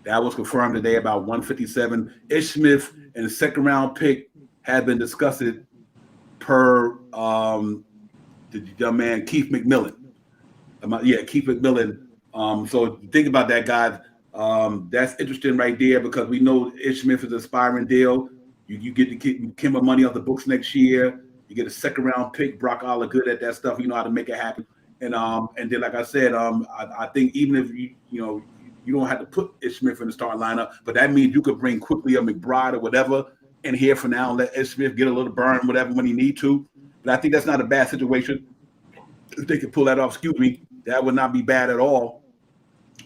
That was confirmed today about 1:57. Ish Smith and a 2nd-round pick have been discussed per the young man Keith McMillan. Keith McMillan. So think about that, guys. That's interesting right there because we know Ish Smith is an aspiring deal. You get to keep Kemba money off the books next year. You get a 2nd-round pick. Brock Aller good at that stuff. You know how to make it happen. And then, like I said, I think even if you don't have to put Ish Smith in the starting lineup, but that means you could bring quickly a McBride or whatever in here for now and let Ish Smith get a little burn, whatever, when he need to. But I think that's not a bad situation. If they could pull that off, that would not be bad at all.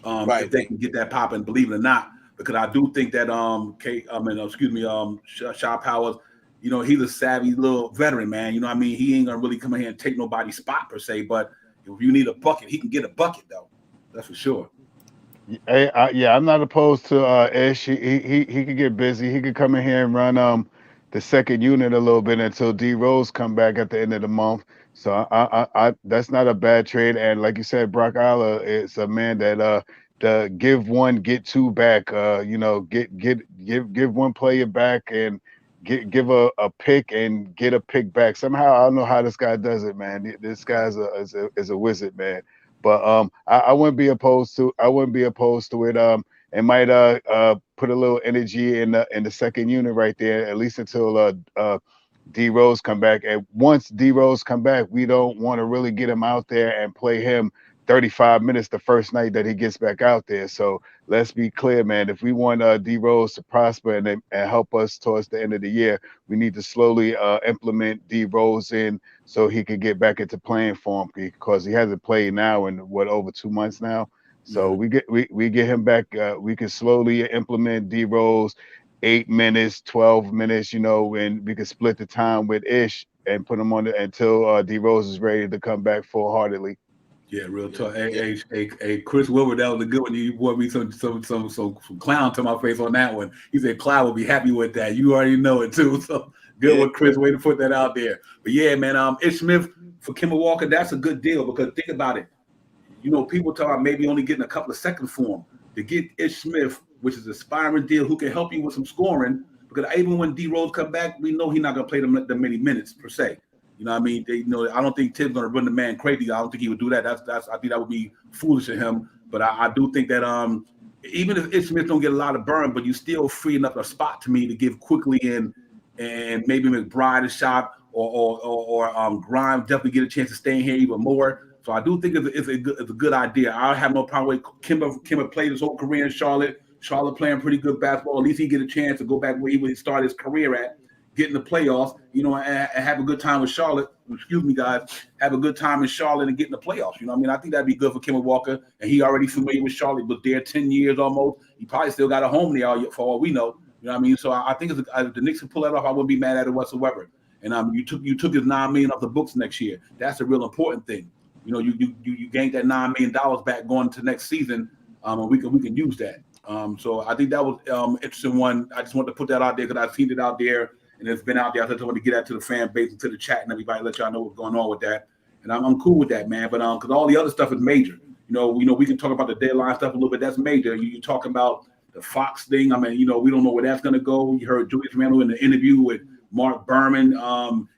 If they can get that popping, believe it or not, because I do think that Shaw Powers, he's a savvy little veteran, man. You know what I mean? He ain't gonna really come in here and take nobody's spot per se, but if you need a bucket, he can get a bucket though. That's for sure. Hey, I'm not opposed to Ish. He could get busy. He could come in here and run the 2nd unit a little bit until D Rose come back at the end of the month. So I that's not a bad trade. And like you said, Brock Aller is a man that the give one, get two back. Give one player back and give a pick and get a pick back. Somehow I don't know how this guy does it, man. This guy's is a wizard, man. But I wouldn't be opposed to it. It might put a little energy in the 2nd unit right there, at least until D Rose come back. And once D Rose come back, we don't want to really get him out there and play him 35 minutes the first night that he gets back out there. So let's be clear, man. If we want D Rose to prosper and help us towards the end of the year, we need to slowly implement D Rose in so he could get back into playing form, because he hasn't played now in over 2 months now. So we get him back. We can slowly implement D Rose 8 minutes, 12 minutes, and we can split the time with Ish and put him on until D Rose is ready to come back full-heartedly. Yeah, real tough. Hey, Chris Wilbur, that was a good one. You brought me some clown to my face on that one. He said Cloud will be happy with that. You already know it too. So good one, Chris. Way to put that out there. But yeah, man, Ish Smith for Kemba Walker, that's a good deal because think about it. People talk about maybe only getting a couple of seconds for him. To get Ish Smith, which is an aspiring deal, who can help you with some scoring, because even when D Rose come back, we know he's not going to play them many minutes per se. You know what I mean? I don't think Tim's going to run the man crazy. I don't think he would do that. I think that would be foolish of him. But I do think that even if Ish Smith don't get a lot of burn, but you still freeing up a spot to me to give quickly and maybe McBride a shot or Grimes definitely get a chance to stay in here even more. So I do think it's a good idea. I have no problem with Kemba played his whole career in Charlotte. Charlotte playing pretty good basketball. At least he get a chance to go back where he started his career at, get in the playoffs, and have a good time with Charlotte. Excuse me, guys. Have a good time in Charlotte and get in the playoffs. You know what I mean? I think that'd be good for Kemba Walker. And he already familiar with Charlotte, but there 10 years almost. He probably still got a home there for all we know. You know what I mean? So I think if the Knicks can pull that off, I wouldn't be mad at it whatsoever. And you took his $9 million off the books next year. That's a real important thing. You gained that $9 million back going to next season, and we can use that. So I think that was interesting one. I just wanted to put that out there because I've seen it out there and it's been out there. I just wanted to get that to the fan base and to the chat and everybody, let y'all know what's going on with that. And I'm cool with that, man. But because all the other stuff is major. We can talk about the deadline stuff a little bit. That's major. You talking about the Fox thing. I mean, we don't know where that's going to go. You heard Julius Randle in the interview with Mark Berman.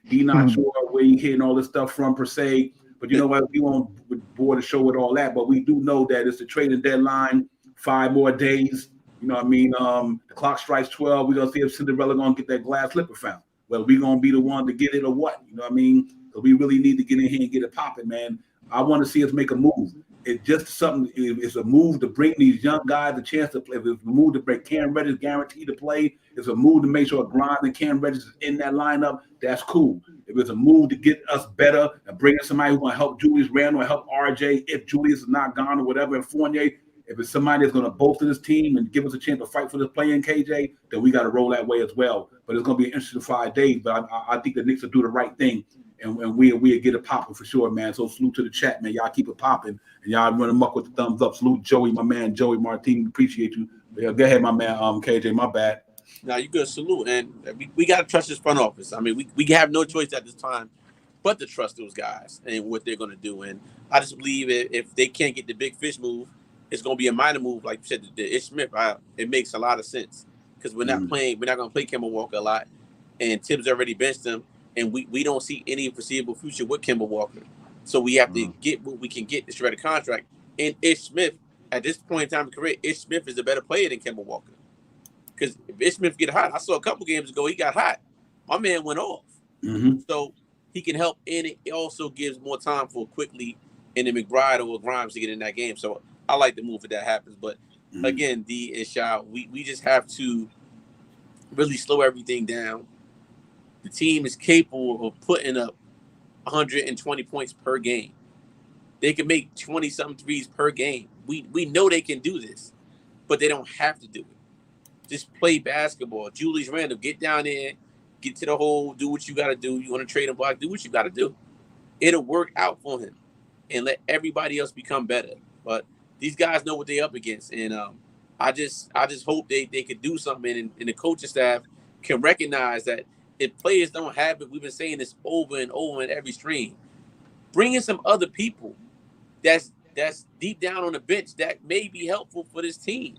He's not sure where he's hitting all this stuff from per se. But you know what? We won't bore the show with all that. But we do know that it's the trading deadline. 5 more days. You know what I mean? The clock strikes 12. We're going to see if Cinderella going to get that glass slipper found. Whether we're going to be the one to get it or what. You know what I mean? Because we really need to get in here and get it popping, man. I want to see us make a move. It's just something. It's a move to bring these young guys a chance to play. It's a move to bring Cam Reddish guaranteed to play. It's a move to make sure Grimes and Cam Reddish is in that lineup. That's cool. If it's a move to get us better and bring in somebody who's going to help Julius Randle or help RJ if Julius is not gone or whatever, and Fournier, if it's somebody that's going to bolster this team and give us a chance to fight for this play in KJ, then we got to roll that way as well. But it's going to be an interesting 5 days. But I think the Knicks will do the right thing and we'll get it popping for sure, man. So salute to the chat, man. Y'all keep it popping, and y'all run them up with the thumbs up. Salute Joey, my man, Joey Martin. Appreciate you. Yeah, go ahead, my man, KJ. My bad. Now you good. Salute, and we got to trust this front office. I mean, we have no choice at this time but to trust those guys and what they're going to do. And I just believe if they can't get the big fish move, it's going to be a minor move, like you said, the Ish Smith. It makes a lot of sense because we're not going to play Kemba Walker a lot, and Tibbs already benched him, and we don't see any foreseeable future with Kemba Walker. So we have to get what we can get to shred a contract. And Ish Smith, at this point in time in career, Ish Smith is a better player than Kemba Walker. Because if Ish Smith get hot, I saw a couple games ago, he got hot. My man went off. So he can help, and it also gives more time for Quickly and then McBride or Grimes to get in that game. So I like the move if that happens. But again, D and Sha, we just have to really slow everything down. The team is capable of putting up 120 points per game. They can make 20-something threes per game. We know they can do this, but they don't have to do it. Just play basketball. Julius Randle, get down there, get to the hole, do what you got to do. You want to trade him block, do what you got to do. It'll work out for him, and let everybody else become better. But these guys know what they're up against, and I just hope they could do something, and the coaching staff can recognize that if players don't have it, we've been saying this over and over in every stream, bring in some other people that's deep down on the bench that may be helpful for this team.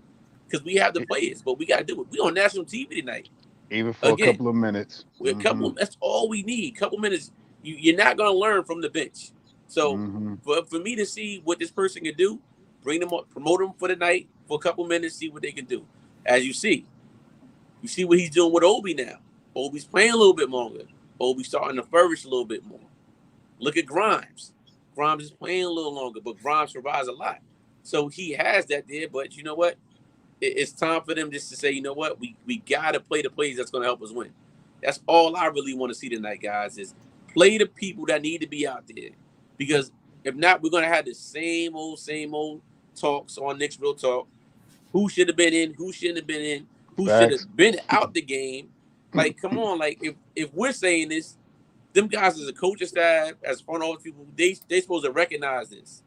Because we have the players, but we got to do it. We on national TV tonight. Even for a couple of minutes. A couple. That's all we need. Couple minutes. You're not going to learn from the bench. So for me to see what this person can do, bring them up, promote them for the night for a couple minutes, see what they can do. As you see what he's doing with Obi now. Obi's playing a little bit longer. Obi's starting to flourish a little bit more. Look at Grimes. Grimes is playing a little longer, but Grimes provides a lot. So he has that there, but you know what? It's time for them just to say, you know what, we got to play the plays that's going to help us win. That's all I really want to see tonight, guys, is play the people that need to be out there. Because if not, we're going to have the same old talks on Knicks Real Talk. Who should have been in, who shouldn't have been in, who should have been out the game. Like, come on, like, if we're saying this, them guys as a coaching staff, as front office people, they supposed to recognize this.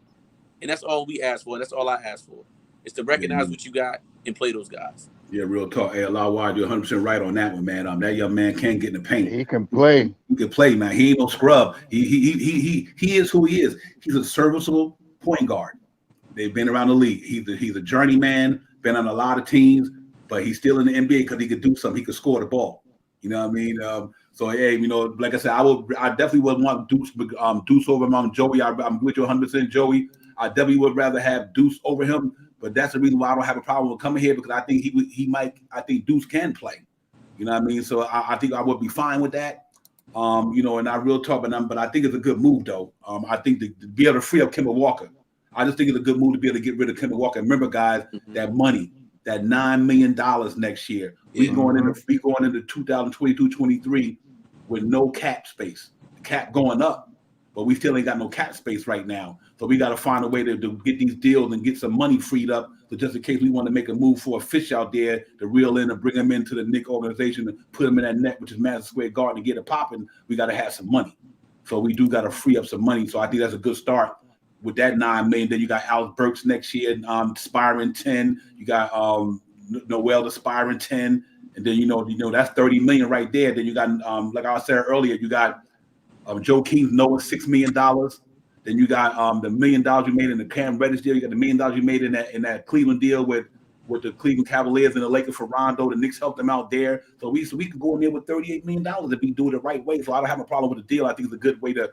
And that's all we ask for. That's all I ask for. Is to recognize what you got and play those guys. Yeah, real talk. Hey, Lawad, you're 100% right on that one, man. That young man can't get in the paint. He can play. He can play, man. He ain't no scrub. He is who he is. He's a serviceable point guard. They've been around the league. He's a journeyman, been on a lot of teams, but he's still in the NBA because he could do something. He could score the ball. You know what I mean? So hey, you know, like I said, I definitely would want Deuce over him. Joey, I'm with you 100%, Joey. I definitely would rather have Deuce over him. But that's the reason why I don't have a problem with coming here, because I think I think Deuce can play. You know what I mean? So I think I would be fine with that. You know, and I real talk, but I think it's a good move though. I think to be able to free up Kemba Walker. I just think it's a good move to be able to get rid of Kemba Walker. Remember, guys, that money, that $9 million next year. We going into 2022-23 with no cap space. The cap going up. But we still ain't got no cap space right now. So we got to find a way to get these deals and get some money freed up. So just in case we want to make a move for a fish out there to reel in and bring them into the Knicks organization and put them in that net, which is Madison Square Garden, to get it popping, we got to have some money. So we do got to free up some money. So I think that's a good start with that $9 million. Then you got Alex Burks next year, aspiring 10. You got Noel aspiring 10. And then, you know, that's $30 million right there. Then you got, like I said earlier, you got Joe King's Noah, $6 million. Then you got the $1 million you made in the Cam Reddish deal. You got the $1 million you made in that Cleveland deal with the Cleveland Cavaliers and the Lakers for Rondo. The Knicks helped them out there. So we could go in there with $38 million if we do it the right way. So I don't have a problem with the deal. I think it's a good way to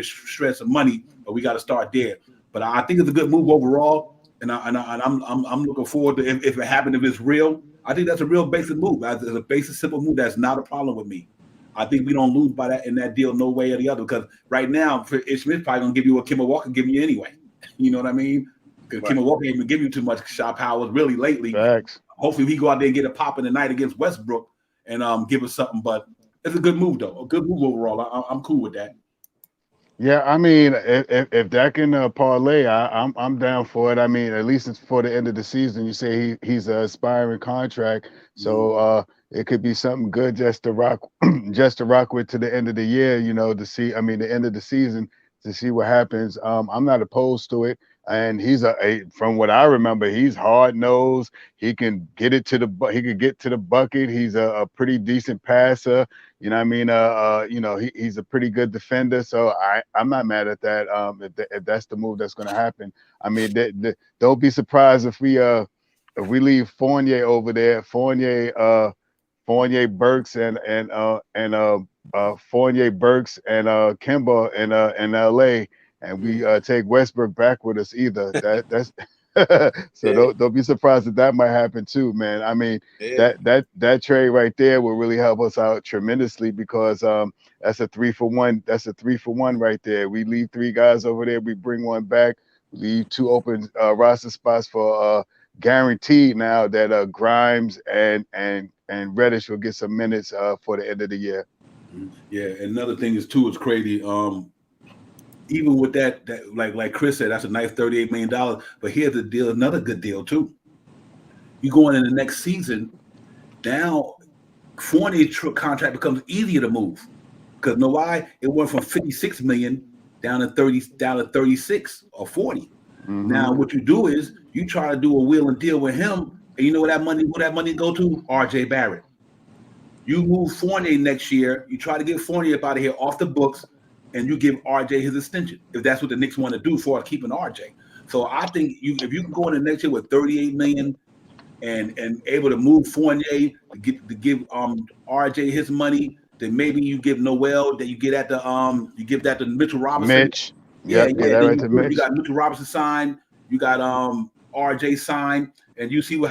shred some money, but we got to start there. But I think it's a good move overall, and I'm looking forward to if it happened, if it's real. I think that's a real basic move. It's a basic, simple move. That's not a problem with me. I think we don't lose by that in that deal, no way or the other. Because right now, Ish Smith probably gonna give you what Kemba Walker giving you anyway. You know what I mean? Because Kemba Walker ain't been giving you too much shot powers really lately. Thanks. Hopefully, we go out there and get a pop in the night against Westbrook and give us something. But it's a good move though, a good move overall. I'm cool with that. Yeah, I mean, if that can parlay, I'm down for it. I mean, at least it's for the end of the season. You say he's an aspiring contract, so it could be something good just to rock, just to rock with to the end of the year. You know, to see. I mean, the end of the season to see what happens. I'm not opposed to it, and he's from what I remember, he's hard nosed. He can get it to he could get to the bucket. He's a pretty decent passer. You know what I mean? You know, he's a pretty good defender, so I'm not mad at that. If that's the move that's going to happen. I mean, don't be surprised if we leave Fournier over there, Fournier Burks and Fournier Burks and Kimba in LA, and we take Westbrook back with us either. That's so don't be surprised that might happen too, man. I mean, that trade right there will really help us out tremendously because that's a 3-for-1. That's a 3-for-1 right there. We leave 3 guys over there, we bring 1 back, leave 2 open roster spots for guaranteed now that Grimes and Reddish will get some minutes for the end of the year. Yeah, another thing is too, it's crazy. Even with that like Chris said, that's a nice $38 million. But here's the deal, another good deal too. You going in the next season, now Fournier's contract becomes easier to move. Because know why? It went from 56 million down to 36 or 40. Mm-hmm. Now what you do is you try to do a wheel and deal with him, and you know where that money go to? RJ Barrett. You move Fournier next year, you try to get Fournier up out of here off the books, and you give RJ his extension, if that's what the Knicks want to do for keeping RJ. So I think if you can go in the next year with 38 million and able to move Fournier to give RJ his money, then maybe you give Noel, that you get at the you give that to Mitchell Robinson. Mitch. Yeah. That right to Mitch. You got Mitchell Robinson signed, you got RJ signed, and you see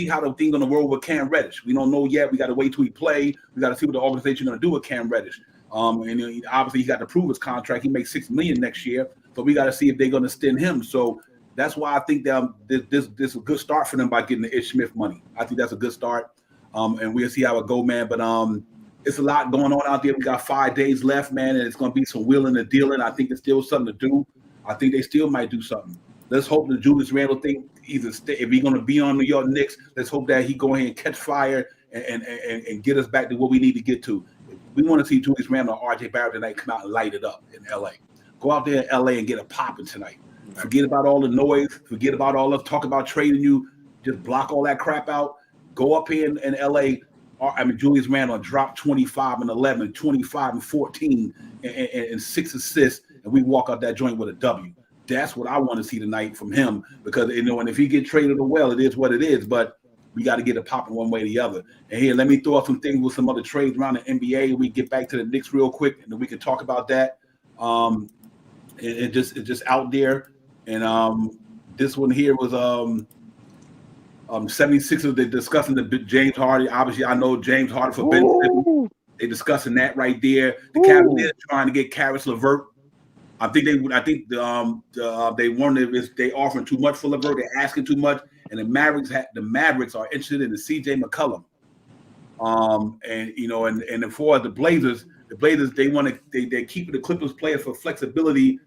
how the thing gonna roll with Cam Reddish. We don't know yet. We got to wait till he play. We got to see what the organization gonna do with Cam Reddish. And obviously he got to prove his contract. He makes $6 million next year, so we got to see if they're gonna extend him. So that's why I think that this is a good start for them by getting the Ish Smith money. I think that's a good start, and we'll see how it go, man. But it's a lot going on out there. We got 5 days left, man, and it's gonna be some wheeling and dealing. I think there's still something to do. I think they still might do something. Let's hope the Julius Randle thing if he's going to be on New York Knicks, let's hope that he go ahead and catch fire and get us back to what we need to get to. We want to see Julius Randle or RJ Barrett tonight come out and light it up in LA. Go out there in LA and get a popping tonight. Forget about all the noise. Forget about all the talk about trading you. Just block all that crap out. Go up here in LA. Julius Randle dropped 25 and 11, 25 and 14, and 6 assists, and we walk out that joint with a W. That's what I want to see tonight from him, because and if he get traded well, it is what it is. But we got to get it popping one way or the other. And here, let me throw out some things with some other trades around the NBA. We get back to the Knicks real quick, and then we can talk about that. It's just out there. And this one here was 76ers. They're discussing the James Harden. Obviously, I know James Harden for Ben Simmons. They're discussing that right there. The Cavaliers trying to get Karis LeVert. I think they wonder if they offering too much for LeVert. They're asking too much, and the Mavericks are interested in the CJ McCollum. And for the Blazers they're keeping the Clippers players for flexibility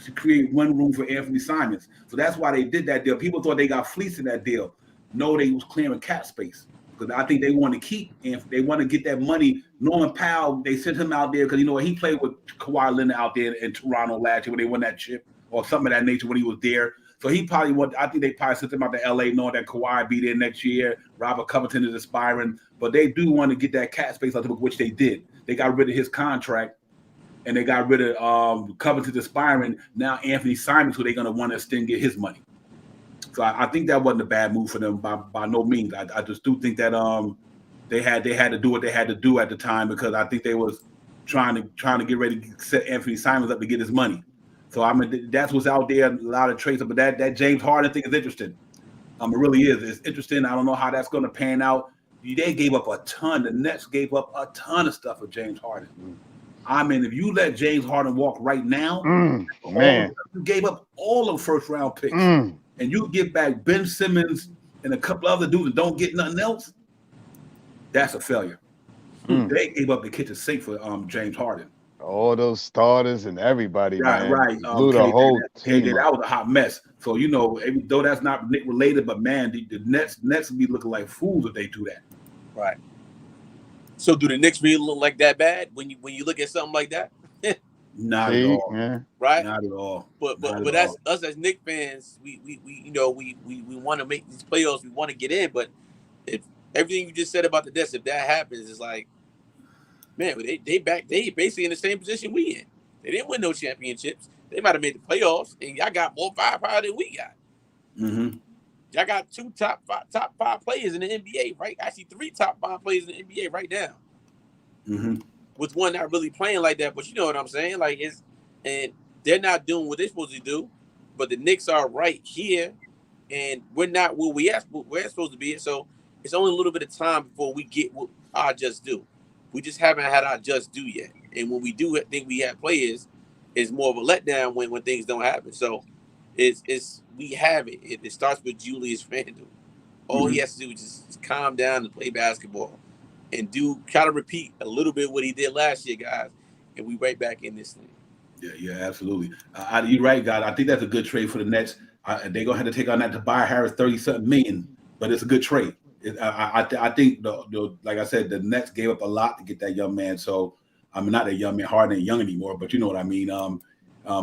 to create one room for Anthony Simons. So that's why they did that deal. People thought they got fleeced in that deal. No, they was clearing cap space, because I think they want to keep and they want to get that money. Norman Powell, they sent him out there because he played with Kawhi Leonard out there in Toronto last year when they won that chip or something of that nature when he was there. So he probably I think they probably sent him out to LA knowing that Kawhi be there next year. Robert Covington is aspiring, but they do want to get that cap space out of it, which they did. They got rid of his contract and they got rid of Covington aspiring. Now Anthony Simons, who they're going to want to extend, get his money. So I think that wasn't a bad move for them by no means. I just do think that they had to do what they had to do at the time, because I think they was trying to get ready to set Anthony Simons up to get his money. So that's what's out there. A lot of trades, but that James Harden thing is interesting. It really is. It's interesting. I don't know how that's going to pan out. They gave up a ton. The Nets gave up a ton of stuff for James Harden. If you let James Harden walk right now, man, you gave up all of first round picks. And you get back Ben Simmons and a couple other dudes that don't get nothing else, that's a failure. They gave up the kitchen sink for James Harden. all those starters and everybody, Right, man, right. blew the whole team That up. was a hot mess. So even though that's not Nick related, but man, the Nets would be looking like fools if they do that. Right. So do the Knicks really look like that bad when you look at something like that? Not at See, all. yeah. Right. Not at all. But Not at that's all. us as Knicks fans. We want to make these playoffs. We want to get in. But if everything you just said about the Nets, if that happens, it's like, man, they basically in the same position we in. They didn't win no championships. They might have made the playoffs, and y'all got more firepower than we got. Mm-hmm. Y'all got two top five players in the NBA, right? Actually, 3 top 5 players in the NBA right now. Mm-hmm. With one not really playing like that, but you know what I'm saying? Like and they're not doing what they're supposed to do, but the Knicks are right here, and we're not where we're supposed to be. So it's only a little bit of time before we get what our just do. We just haven't had our just do yet, and when we do think we have players, it's more of a letdown when things don't happen. So it's we have it. It starts with Julius Randle. All he has to do is just calm down and play basketball, and kind of repeat a little bit what he did last year, guys, and we right back in this thing. Yeah, absolutely. You're right, God. I think that's a good trade for the Nets. They're gonna have to take on that Tobias Harris 30-something million, but it's a good trade. I think like I said, the Nets gave up a lot to get that young man. So I mean, not that young man, Harden ain't young anymore, but you know what I mean.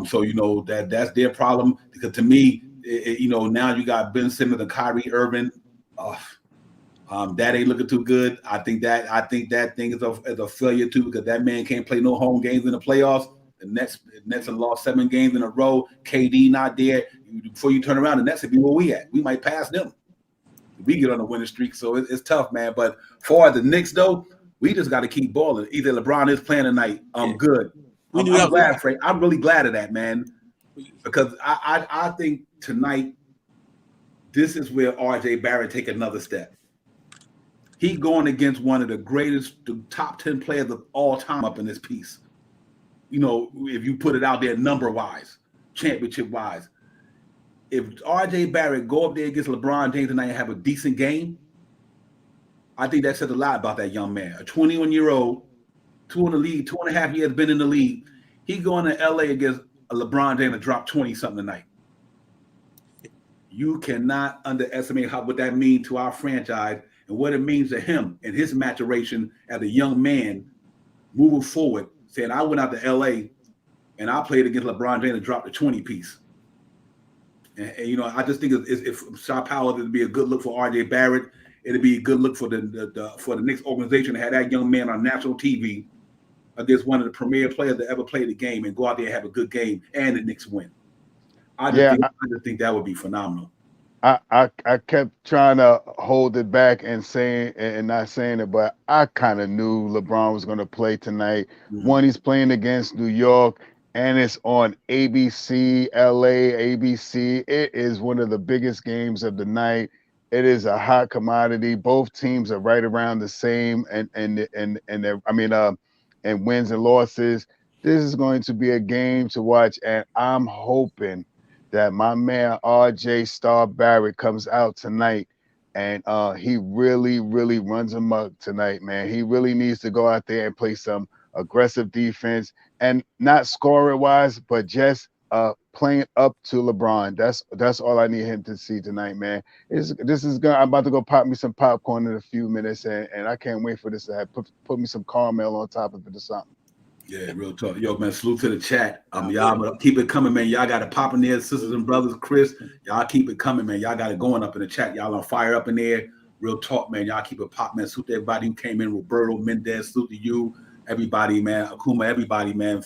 So that's their problem, because to me, now you got Ben Simmons and Kyrie Irving. That ain't looking too good. I think that thing is a failure too, because that man can't play no home games in the playoffs. The Nets have lost 7 games in a row. KD not there. Before you turn around, the Nets would be where we at. We might pass them. We get on a winning streak, so it's tough, man. But for the Knicks, though, we just got to keep balling. Either LeBron is playing tonight, I'm good. I'm glad, Frank. I'm really glad of that, man, because I think tonight this is where R.J. Barrett take another step. He going against one of the greatest, the top 10 players of all time up in this piece. If you put it out there number-wise, championship-wise. If R.J. Barrett go up there against LeBron James tonight and have a decent game, I think that says a lot about that young man. A 21-year-old, 2.5 years been in the league. He going to L.A. against a LeBron James and drop 20-something tonight. You cannot underestimate what that means to our franchise and what it means to him and his maturation as a young man moving forward, saying, I went out to L.A. and I played against LeBron James and dropped a 20-piece. And I just think if Shaw Powell, it'd be a good look for R.J. Barrett. It'd be a good look for the Knicks organization to have that young man on national TV against one of the premier players that ever played the game and go out there and have a good game and the Knicks win. I just think that would be phenomenal. I kept trying to hold it back and saying and not saying it, but I kind of knew LeBron was going to play tonight. Mm-hmm. One, he's playing against New York, and it's on ABC, LA, ABC. It is one of the biggest games of the night. It is a hot commodity. Both teams are right around the same, and wins and losses. This is going to be a game to watch, and I'm hoping that my man R.J. Star Barrett comes out tonight and he really, really runs amok tonight, man. He really needs to go out there and play some aggressive defense, and not scoring-wise, but just playing up to LeBron. That's all I need him to see tonight, man. I'm about to go pop me some popcorn in a few minutes, and I can't wait for this to happen. Put me some caramel on top of it or something. Yeah, real talk. Yo, man, salute to the chat. Y'all keep it coming, man. Y'all got to pop in there, sisters and brothers. Chris, y'all keep it coming, man. Y'all got it going up in the chat. Y'all on fire up in there. Real talk, man. Y'all keep it pop, man. Salute to everybody who came in. Roberto, Mendez, salute to you. Everybody, man. Akuma, everybody, man.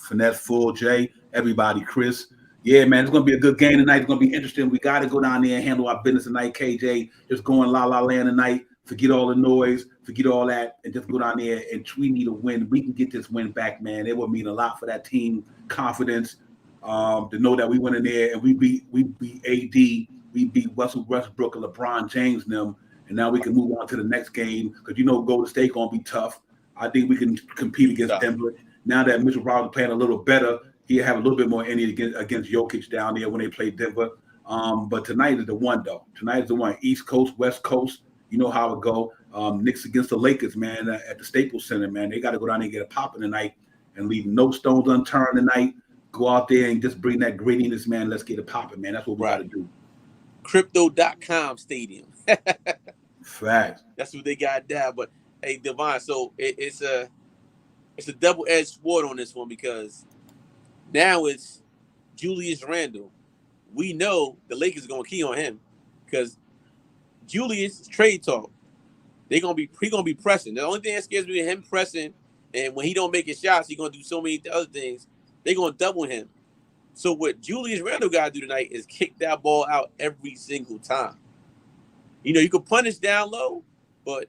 Finesse, Full, Jay, everybody, Chris. Yeah, man, it's going to be a good game tonight. It's going to be interesting. We got to go down there and handle our business tonight, KJ. Just going la-la land tonight. Forget all the noise, forget all that, and just go down there, and we need a win. We can get this win back, man. It would mean a lot for that team confidence to know that we went in there and we beat AD, we beat Russell Westbrook and LeBron James and them, and now we can move on to the next game because Golden State gonna be tough. I think we can compete against Denver. Now that Mitchell Robinson playing a little better, he'll have a little bit more energy against Jokic down there when they play Denver. But tonight is the one, though. Tonight is the one. East Coast, West Coast. You know how it go. Knicks against the Lakers, man, at the Staples Center, man. They got to go down there and get a popping tonight. and leave no stones unturned tonight. Go out there and just bring that grittiness, man. Let's get it popping, man. That's what we got to do. Crypto.com stadium. Fact. That's what they got down. But hey, Devon, so it's a double-edged sword on this one, because now it's Julius Randle. We know the Lakers are gonna key on him because Julius trade talk. He gonna be pressing. The only thing that scares me is him pressing, and when he don't make his shots, he gonna do so many other things. They gonna double him. So what Julius Randle gotta do tonight is kick that ball out every single time. You know, you can punish down low, but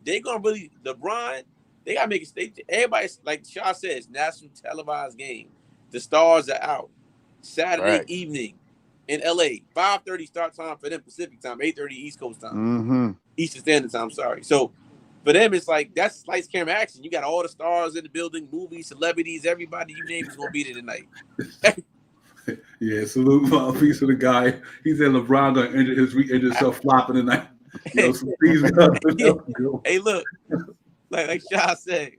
they gonna really LeBron. They gotta make it. Everybody, like Shaw says, national televised game. The stars are out. Saturday evening in LA, 5:30 start time for them Pacific time, 8:30 East Coast time, Eastern Standard Time. Sorry. So for them, it's like that's lights, camera, action. You got all the stars in the building, movies, celebrities, everybody you name is gonna be there tonight. Yeah, salute my piece of the guy. He said LeBron gonna end himself flopping tonight. Yo, so please, hey, look, like Shaw said,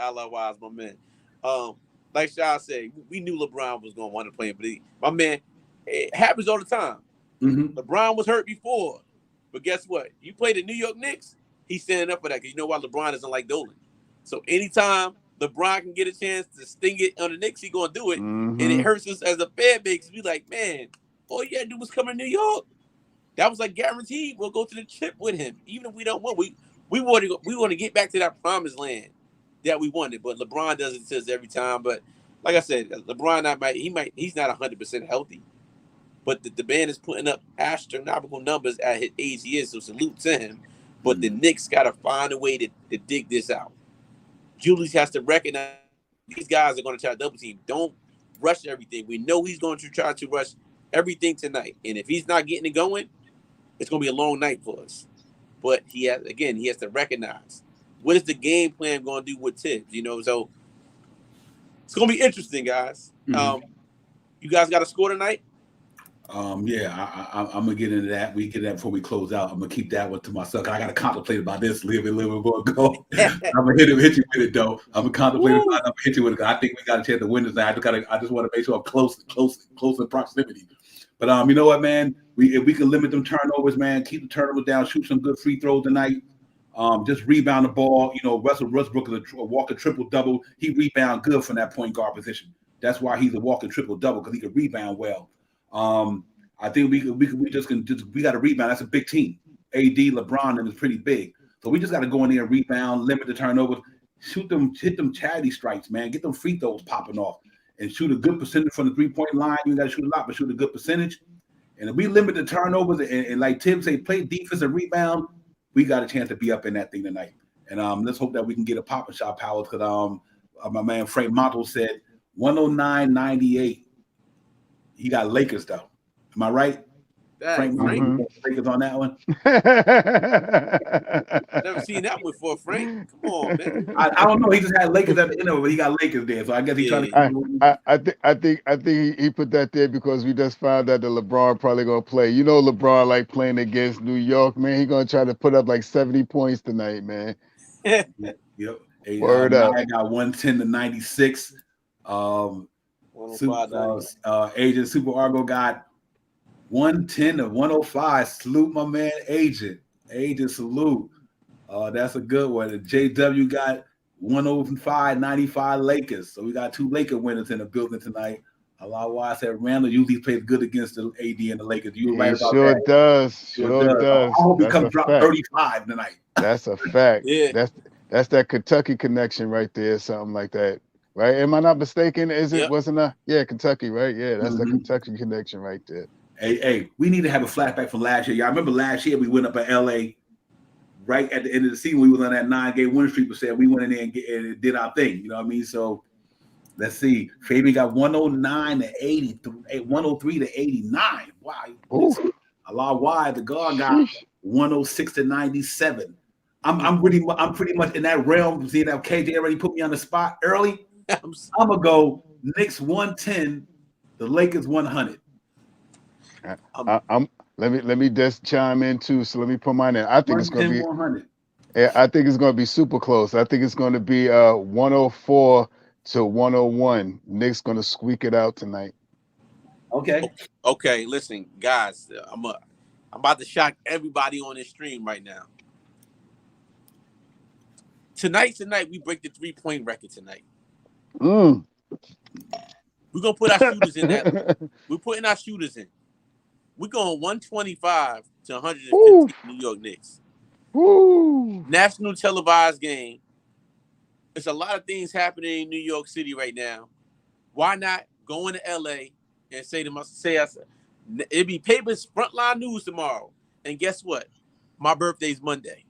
Allah wise, my man. Like Shaw said, we knew LeBron was gonna want to play him, but my man, it happens all the time. LeBron was hurt before, but guess what? You play the New York Knicks, he's standing up for that because you know why LeBron doesn't like Dolan. So anytime LeBron can get a chance to sting it on the Knicks, he's gonna do it, and it hurts us as a fan base. We like, man, all you had to do was come to New York. That was like guaranteed. We'll go to the chip with him, even if we don't win. We want to get back to that promised land that we wanted, but LeBron does it to us every time. But like I said, LeBron he's not 100% healthy, but the man is putting up astronomical numbers at his age he is. So salute to him. But the Knicks got to find a way to dig this out. Julius has to recognize these guys are going to try to double team. Don't rush everything. We know he's going to try to rush everything tonight, and if he's not getting it going, it's going to be a long night for us. But he has to recognize what is the game plan going to do with Tibbs. You know, so it's going to be interesting, guys. You guys got a score tonight? Yeah, I'm gonna get into that. We get that before we close out. I'm gonna keep that one to myself. I gotta contemplate about this a little bit more ago. I'm gonna hit you with it though. I'm gonna contemplate about it. I'm gonna hit you with it. I think we got a chance to win this night. I just want to make sure I'm close in proximity. But you know what, man? If we can limit them turnovers, man, keep the turnovers down, shoot some good free throws tonight. Just rebound the ball. You know, Russell Westbrook is a walking triple double. He rebound good from that point guard position. That's why he's a walking triple double, because he can rebound well. I think we got to rebound. That's a big team. AD, LeBron, and is pretty big. So we just got to go in there and rebound, limit the turnovers, hit them charity strikes, man. Get them free throws popping off, and shoot a good percentage from the 3-point line. You got to shoot a lot, but shoot a good percentage. And if we limit the turnovers and like Tim say, play defense and rebound, we got a chance to be up in that thing tonight. And let's hope that we can get a pop-up shot, Powers, because my man Frank Montel said 109-98. He got Lakers though. Am I right? Frank Lakers on that one. Never seen that one before, Frank. Come on, man. I don't know. He just had Lakers at the end of it, but he got Lakers there. So I guess he's trying to. I think he put that there because we just found out that LeBron probably gonna play. You know, LeBron like playing against New York, man. He gonna try to put up like 70 points tonight, man. Yep. Word up. I got 110-96. Agent Super Argo got 110-105. Salute my man Agent. Agent salute. That's a good one. JW got 105-95 Lakers. So we got 2 Laker winners in the building tonight. I said Randall usually plays good against the AD and the Lakers. You were right about sure that. Does. Sure does. I hope he comes drop 35 tonight. That's a fact. Yeah. That's that Kentucky connection right there, something like that. Right? Am I not mistaken? Is it? Yep. Wasn't that? Yeah, Kentucky, right? Yeah, that's the Kentucky connection right there. Hey, we need to have a flashback from last year. Y'all remember last year we went up at LA right at the end of the season. We was on that 9-game winning streak, but said we went in there and did our thing. You know what I mean? So let's see. Fabian got 109-80, 103-89. Wow. Allah wide. The guard got 106-97. I'm pretty much in that realm. See that KJ already put me on the spot early. I'm gonna go Knicks 110, the Lakers 100. Let me just chime in too. So let me put mine in. I think it's gonna be 100. Yeah, I think it's gonna be super close. I think it's gonna be 104 to 101. Knicks gonna squeak it out tonight. Okay. Okay, listen, guys, I'm about to shock everybody on this stream right now. Tonight, we break the 3-point record tonight. Mm. We're gonna put our shooters in that. We're putting our shooters in. We're going 125 to 115 New York Knicks. Woo. National televised game. There's a lot of things happening in New York City right now. Why not go into LA and say to us, it'd be papers, frontline news tomorrow. And guess what? My birthday's Monday.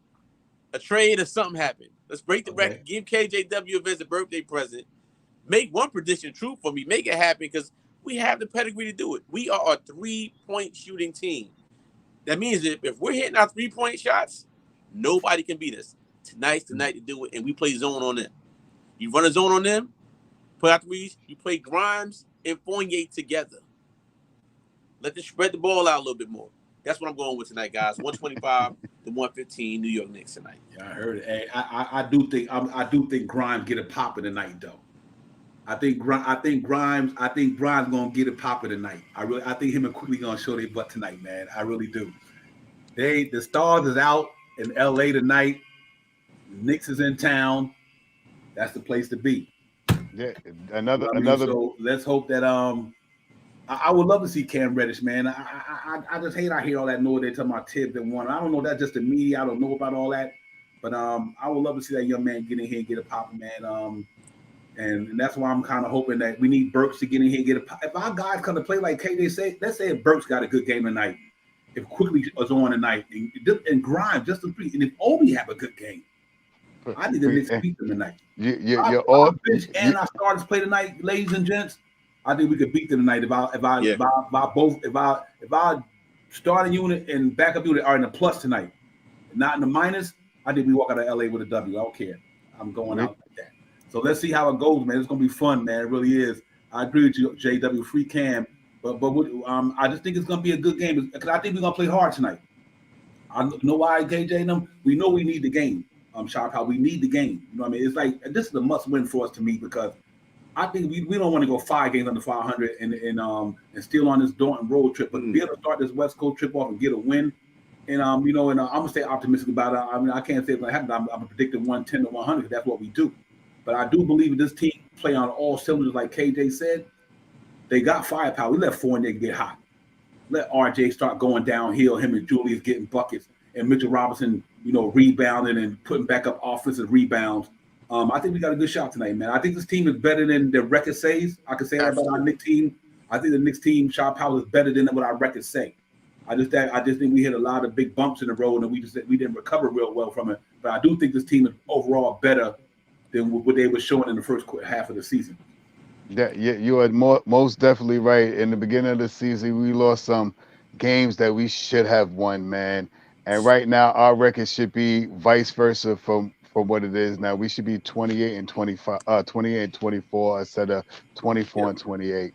A trade or something happened. Let's break the record. Give KJW events a birthday present. Make one prediction true for me. Make it happen because we have the pedigree to do it. We are a 3-point shooting team. That means that if we're hitting our 3-point shots, nobody can beat us. Tonight's the night to do it, and we play zone on them. You run a zone on them, put out threes, you play Grimes and Fournier together. Let them spread the ball out a little bit more. That's what I'm going with tonight, guys. 125 to 115 New York Knicks tonight. Yeah, I heard it. Hey, I do think Grimes get a popping tonight, though. I think Grimes gonna get it popping tonight. I think him and Quickly gonna show their butt tonight, man. I really do. The Stars is out in LA tonight. Knicks is in town. That's the place to be. Yeah, another. So let's hope that I would love to see Cam Reddish, man. I just hate I hear all that noise they talking about Tibbs and one. I don't know, that's just the media. I don't know about all that, but I would love to see that young man get in here and get a popping, man. And that's why I'm kind of hoping that we need Burks to get in here and get a pop. If our guys come to play like KJ say, let's say if Burks got a good game tonight, if Quickly is on tonight, and Grimes just a three, and if Obi have a good game. I need the Knicks to beat them tonight. Our bench and our starters play tonight, ladies and gents. I think we could beat them tonight if our starting unit and backup unit are in the plus tonight, not in the minus. I think we walk out of LA with a W. I don't care. I'm going out like that. So let's see how it goes, man. It's gonna be fun, man. It really is. I agree with you, JW. Free Cam, but I just think it's gonna be a good game because I think we're gonna play hard tonight. I know why KJ and them. We know we need the game. Sharp, how we need the game. You know what I mean? It's like this is a must-win for us to me because I think we don't want to go 5 games under 500 and still on this daunting road trip, but to be able to start this West Coast trip off and get a win. And I'm gonna stay optimistic about it. I mean, I can't say it's gonna happen. I'm predicting 110 to 100. That's what we do. But I do believe this team play on all cylinders, like KJ said. They got firepower. We let Fournier get hot. Let RJ start going downhill. Him and Julius getting buckets, and Mitchell Robinson, rebounding and putting back up offensive rebounds. I think we got a good shot tonight, man. I think this team is better than the record says. I can say that about our Knicks team. I think the Knicks team, shot power, is better than what our records say. I just think we hit a lot of big bumps in the road, and we didn't recover real well from it. But I do think this team is overall better than what they were showing in the first half of the season. Yeah, you are most definitely right. In the beginning of the season, we lost some games that we should have won, man. And right now, our record should be vice versa from what it is now. We should be 28 and 25, 28 and 24 instead of 24 and 28.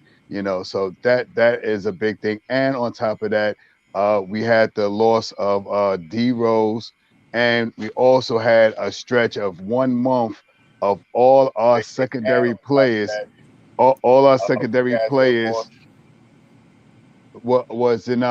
So that is a big thing. And on top of that, we had the loss of D Rose, and we also had a stretch of 1 month of all our secondary players. All our secondary players was in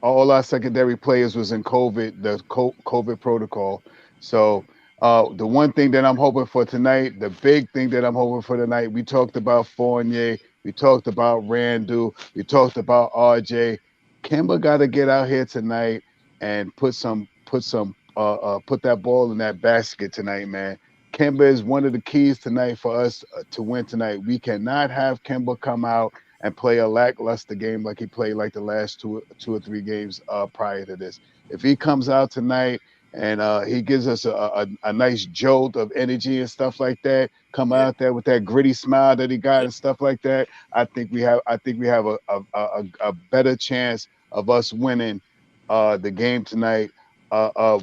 all our secondary players was in COVID, the COVID protocol. So the one thing that I'm hoping for tonight, the big thing that I'm hoping for tonight, we talked about Fournier, we talked about Randall, we talked about RJ. Kemba got to get out here tonight and put that ball in that basket tonight, man. Kemba is one of the keys tonight for us to win tonight. We cannot have Kemba come out and play a lackluster game like he played like the last two or three games prior to this. If he comes out tonight and he gives us a nice jolt of energy and stuff like that, come out there with that gritty smile that he got and stuff like that, I think we have a better chance of us winning the game tonight.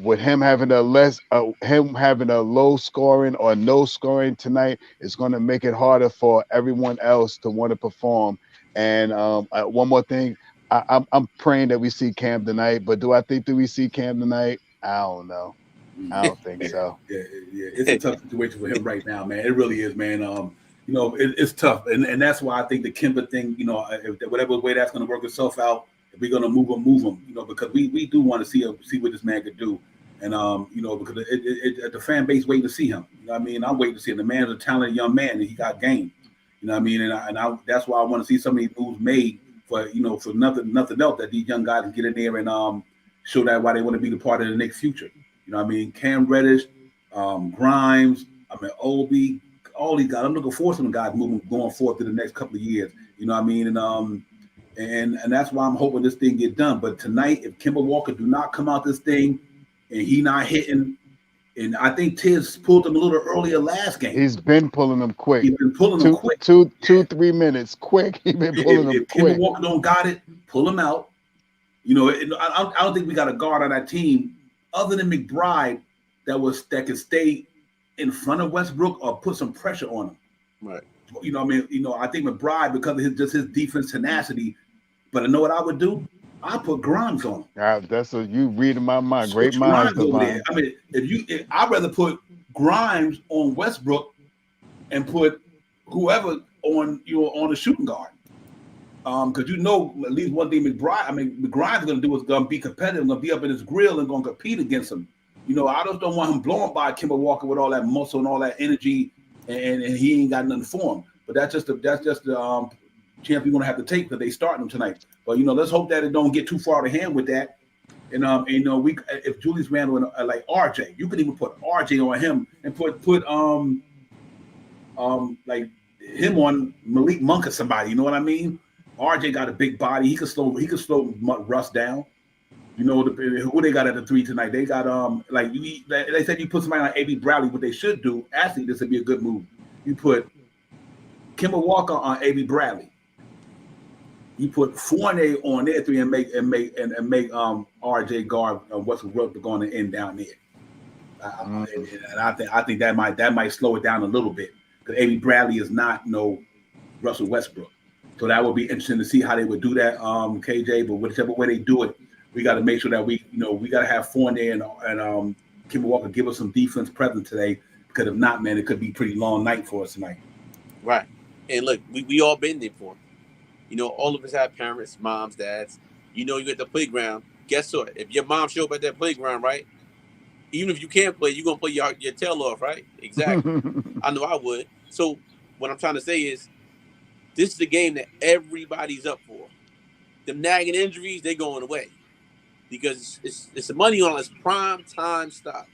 With him having a low scoring or no scoring tonight, it's going to make it harder for everyone else to want to perform. And one more thing, I'm praying that we see Cam tonight. But do I think that we see Cam tonight? I don't know. I don't think so. Yeah. It's a tough situation for him right now, man. It really is, man. you know, it's tough, and that's why I think the Kimber thing, you know, whatever way that's going to work itself out, if we're going to move him, you know, because we do want to see what this man could do, and you know, because the fan base waiting to see him. You know what I mean? I'm waiting to see him. The man's a talented young man, and he got game. You know what I mean? And I that's why I want to see some of these moves made for, you know, for nothing else, that these young guys can get in there and show that why they want to be the part of the next future. You know what I mean? Cam Reddish, Grimes, I mean Obi, all these guys. I'm looking forward to some guys going forth to the next couple of years. You know what I mean? And that's why I'm hoping this thing get done. But tonight, if Kemba Walker do not come out this thing and he not hitting, and I think Tiz pulled him a little earlier last game. He's been pulling them quick. He's been pulling them quick. 2-3 minutes quick. He's been pulling them quick. If Kemba Walker don't got it, pull him out. You know, I don't think we got a guard on that team other than McBride that can stay in front of Westbrook or put some pressure on him. Right. You know what I mean? You know, I think McBride, because of his defense tenacity, but I know what I would do? I put Grimes on him. That's you reading my mind. Great minds. I mean, I'd rather put Grimes on Westbrook and put whoever on the shooting guard. Because you know, at least one thing Grimes is going to do is going to be competitive, going to be up in his grill and going to compete against him. You know, I just don't want him blowing by Kemba Walker with all that muscle and all that energy, and he ain't got nothing for him. But that's just the chance we're going to have to take, because they starting him tonight. But, you know, let's hope that it don't get too far out of hand with that. And you know, if Julius Randle and like RJ, you could even put RJ on him and put like him on Malik Monk or somebody. You know what I mean? RJ got a big body. He could slow Russ down. You know who they got at the 3 tonight? They got they said you put somebody like A.B. Bradley. What they should do, actually, this would be a good move. You put Kemba Walker on A.B. Bradley. You put Fournier on their 3 and make RJ guard what's going to end down there. And I think that might slow it down a little bit, because A.B. Bradley is not no Russell Westbrook. So that would be interesting to see how they would do that, KJ. But whichever way they do it, we got to make sure that we got to have Fournier and Kemba Walker give us some defense present today, because if not, man, it could be a pretty long night for us tonight. Right. And look, we all been there for. You know, all of us have parents, moms, dads. You know, you at the playground. Guess what? If your mom show up at that playground, right? Even if you can't play, you're gonna play your tail off, right? Exactly. I know I would. So what I'm trying to say is, this is the game that everybody's up for. The nagging injuries, they're going away, because it's the money on. It's prime time stuff.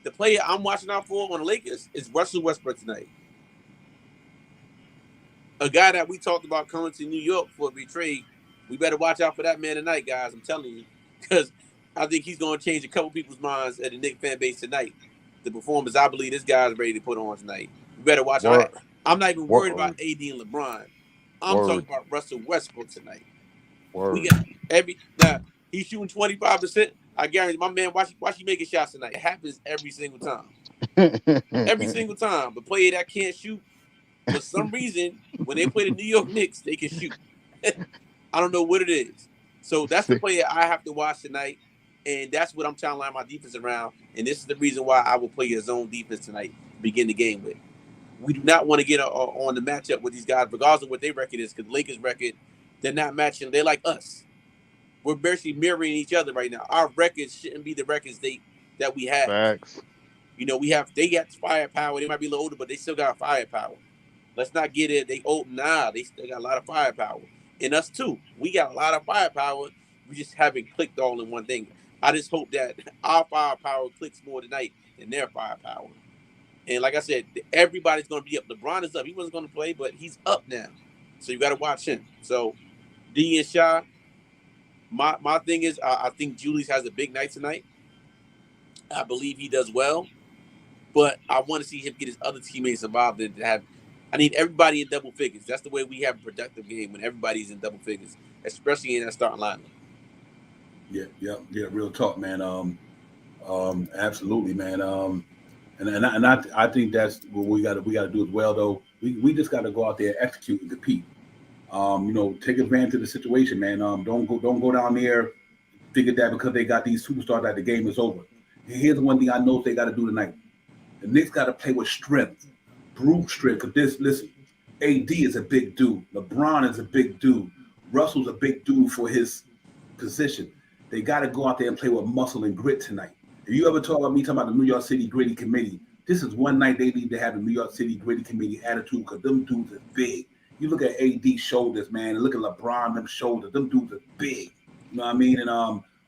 The player I'm watching out for on the Lakers is Russell Westbrook tonight. A guy that we talked about coming to New York for a trade. We better watch out for that man tonight, guys. I'm telling you, because I think he's going to change a couple people's minds at the Knicks fan base tonight. The performance I believe this guy's ready to put on tonight. We better watch out. I'm not even worried about AD and LeBron. I'm talking about Russell Westbrook tonight. We got he's shooting 25%. I guarantee my man, watch he making shots tonight. It happens every single time. Every single time. The player that can't shoot, for some reason, when they play the New York Knicks, they can shoot. I don't know what it is. So that's the player I have to watch tonight, and that's what I'm trying to line my defense around. And this is the reason why I will play a zone defense tonight to begin the game with. We do not want to get on the matchup with these guys, regardless of what their record is, because the Lakers' record, they're not matching. They're like us. We're basically mirroring each other right now. Our records shouldn't be the records that we have. Facts. You know, they got firepower. They might be a little older, but they still got firepower. Let's not get it. They still got a lot of firepower. And us too. We got a lot of firepower. We just haven't clicked all in one thing. I just hope that our firepower clicks more tonight than their firepower. And like I said, everybody's going to be up. LeBron is up. He wasn't going to play, but he's up now. So you got to watch him. So D and Sha, my thing is, I think Julius has a big night tonight. I believe he does well. But I want to see him get his other teammates involved and I need everybody in double figures. That's the way we have a productive game, when everybody's in double figures, especially in that starting lineup. Yeah. Real talk, man. Absolutely, man. And I think that's what we got to do as well, though. We just got to go out there, execute, and compete. Take advantage of the situation, man. Don't go down there thinking that because they got these superstars that the game is over. And here's one thing I know they got to do tonight. The Knicks got to play with strength. brute strength. Because listen, AD is a big dude. LeBron is a big dude. Russell's a big dude for his position. They got to go out there and play with muscle and grit tonight. If you ever talking about the New York City Gritty Committee, this is one night they need to have the New York City Gritty Committee attitude because them dudes are big. You look at AD's shoulders, man, and look at LeBron, them shoulders. Them dudes are big. You know what I mean? And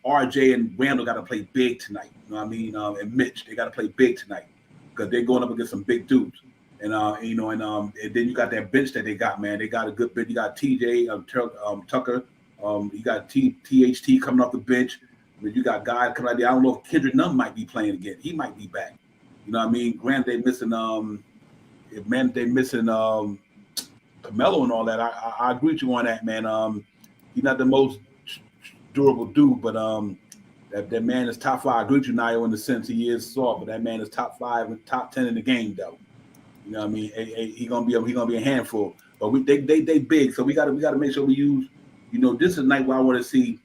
RJ and Randall got to play big tonight. You know what I mean? And Mitch, they got to play big tonight because they're going up against some big dudes. And and then you got that bench that they got, man. They got a good bench. You got TJ Tucker. You got THT coming off the bench. You got guys coming out there. I don't know if Kendrick Nunn might be playing again. He might be back. You know what I mean? Granted, they missing Carmelo and all that. I agree with you on that, man. He's not the most durable dude, but that man is top 5. I agree with you, Nio, in the sense he is soft, but that man is top 5 and top 10 in the game, though. You know what I mean? He gonna be a handful. But they big, so we gotta make sure we use. You know, this is a night where I want to see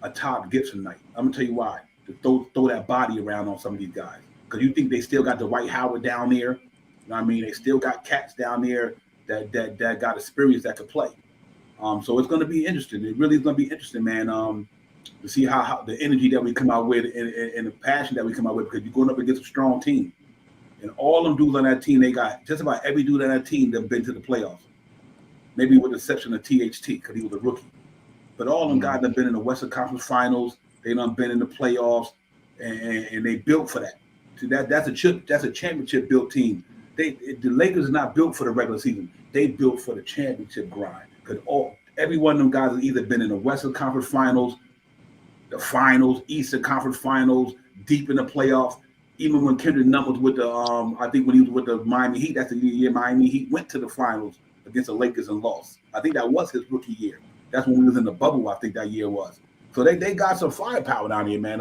a Todd Gibson night. I'm gonna tell you why. To throw that body around on some of these guys. Because you think they still got the Dwight Howard down there. You know what I mean? They still got cats down there that got experience that could play. So it's gonna be interesting. It really is gonna be interesting, man. To see how the energy that we come out with and the passion that we come out with, because you're going up against a strong team. And all them dudes on that team, they got just about every dude on that team that been to the playoffs. Maybe with the exception of THT, because he was a rookie. But all them guys that been in the Western Conference Finals, they done been in the playoffs, and they built for that. So that's a championship built team. The Lakers are not built for the regular season. They built for the championship grind. Because every one of them guys has either been in the Western Conference Finals, the Finals, Eastern Conference Finals, deep in the playoffs. Even when Kendrick Nunn was with the, I think when he was with the Miami Heat, that's the year Miami Heat went to the finals against the Lakers and lost. I think that was his rookie year. That's when we was in the bubble, I think that year was. So they got some firepower down here, man.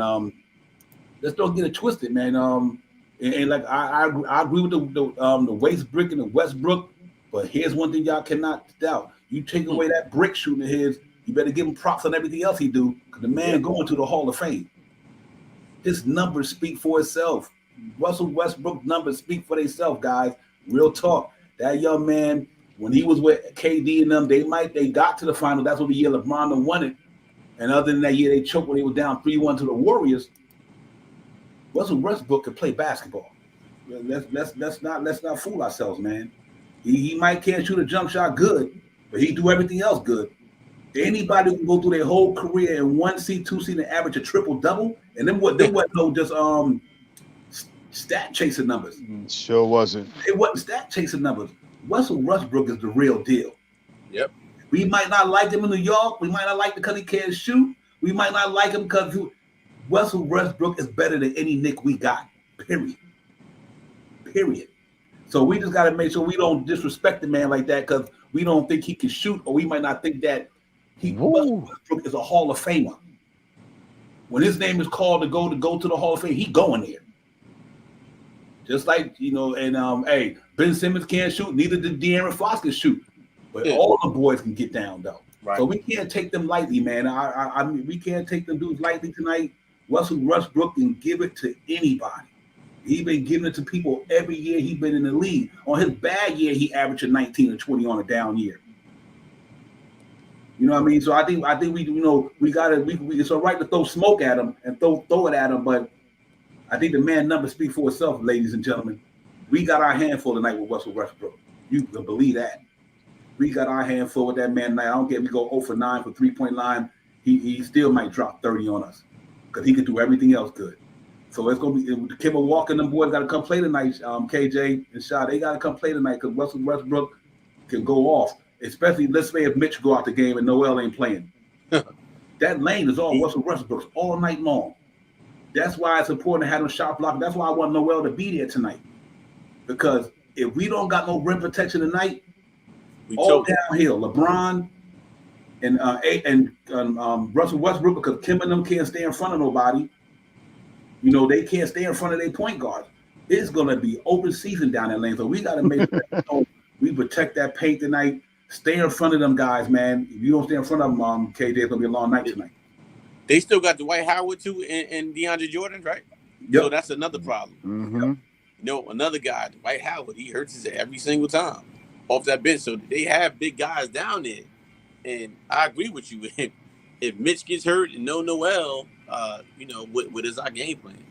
Let's don't get it twisted, man. And like I agree with the Westbrook and the Westbrook, but here's one thing y'all cannot doubt. You take away that brick shooting of his, you better give him props on everything else he do, because the man going to the Hall of Fame. His numbers speak for itself. Russell Westbrook's numbers speak for themselves, guys. Real talk. That young man, when he was with KD and them, they got to the final. That's what the year LeBron won it. And other than that year, they choked when they were down 3-1 to the Warriors. Russell Westbrook could play basketball. Let's not fool ourselves, man. He might can't shoot a jump shot good, but he do everything else good. Anybody who can go through their whole career in 1 season, 2 season, and average a triple double, and then what? No, just stat chasing numbers. Sure wasn't. It wasn't stat chasing numbers. Russell Westbrook is the real deal. Yep. We might not like him in New York. We might not like him because he can't shoot. We might not like him because Russell Westbrook is better than any Knick we got. Period. So we just got to make sure we don't disrespect the man like that because we don't think he can shoot, or we might not think that Russell Westbrook is a Hall of Famer. When his name is called to go to the Hall of Fame, he going there. Just like, and Ben Simmons can't shoot, neither did De'Aaron Fox can shoot. But all the boys can get down, though. Right. So we can't take them lightly, man. I mean, we can't take them dudes lightly tonight. Russell Westbrook can give it to anybody. He's been giving it to people every year he's been in the league. On his bad year, he averaged a 19 or 20 on a down year. You know what I mean? So I think we it's all right to throw smoke at him and throw it at him, but I think the man number speaks for itself, ladies and gentlemen. We got our handful tonight with Russell Westbrook. You can believe that. We got our handful with that man tonight. I don't care if we go 0 for 9 for 3-point line. He still might drop 30 on us because he can do everything else good. So it's going to be Kemba Walker and them boys got to come play tonight. KJ and Shaw, they got to come play tonight because Russell Westbrook can go off. Especially, let's say if Mitch go out the game and Noel ain't playing. That lane is all Russell Westbrook's all night long. That's why it's important to have them shot block. That's why I want Noel to be there tonight. Because if we don't got no rim protection tonight, all downhill. LeBron and Russell Westbrook, because Kim and them can't stay in front of nobody. They can't stay in front of their point guards. It's going to be open season down that lane. So we got to make sure we protect that paint tonight. Stay in front of them guys, man. If you don't stay in front of them, KJ, it's going to be a long night tonight. They still got Dwight Howard, too, and DeAndre Jordan, right? Yep. So that's another problem. Mm-hmm. You know, another guy, Dwight Howard, he hurts his every single time off that bench. So they have big guys down there. And I agree with you. If Mitch gets hurt and no Noel, you know, what is our game plan?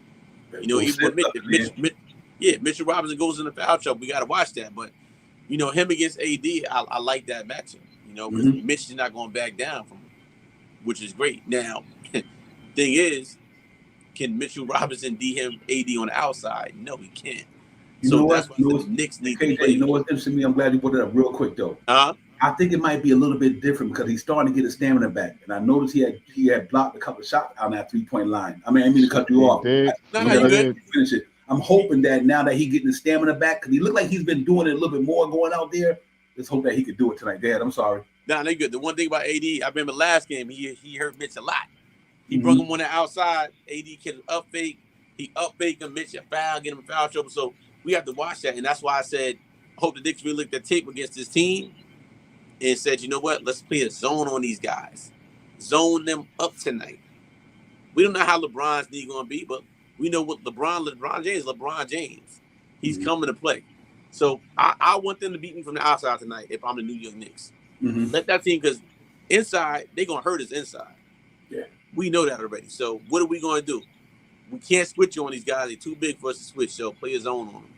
You know, even with Mitch, Mitchell Robinson goes in the foul trouble, we got to watch that. But, you know, him against AD, I like that matchup, you know, because Mitch is not going to back down from him, which is great. Now, thing is, can Mitchell Robinson D him AD on the outside? No, he can't. So that's why the Knicks need to play. You know what's interesting to me? I'm glad you brought it up real quick, though. I think it might be a little bit different because he's starting to get his stamina back. And I noticed he had blocked a couple of shots on that 3-point line. I mean to cut you off. No, you good. Finish it. I'm hoping that now that he's getting his stamina back, because he looked like he's been doing it a little bit more going out there. Let's hope that he could do it tonight. Dad, I'm sorry. No, they're good. The one thing about AD, I remember last game, he hurt Mitch a lot. He brought him on the outside. AD can up fake. He up fake him, Mitch a foul, get him in foul trouble. So we have to watch that. And that's why I said, I hope the Knicks really looked at tape against this team and said, you know what, let's play a zone on these guys. Zone them up tonight. We don't know how LeBron's knee going to be, but we know what LeBron James. He's coming to play. So I want them to beat me from the outside tonight if I'm the New York Knicks. Let that team, because inside, they're going to hurt us inside. Yeah. We know that already. So what are we going to do? We can't switch on these guys. They're too big for us to switch. So play a zone on them.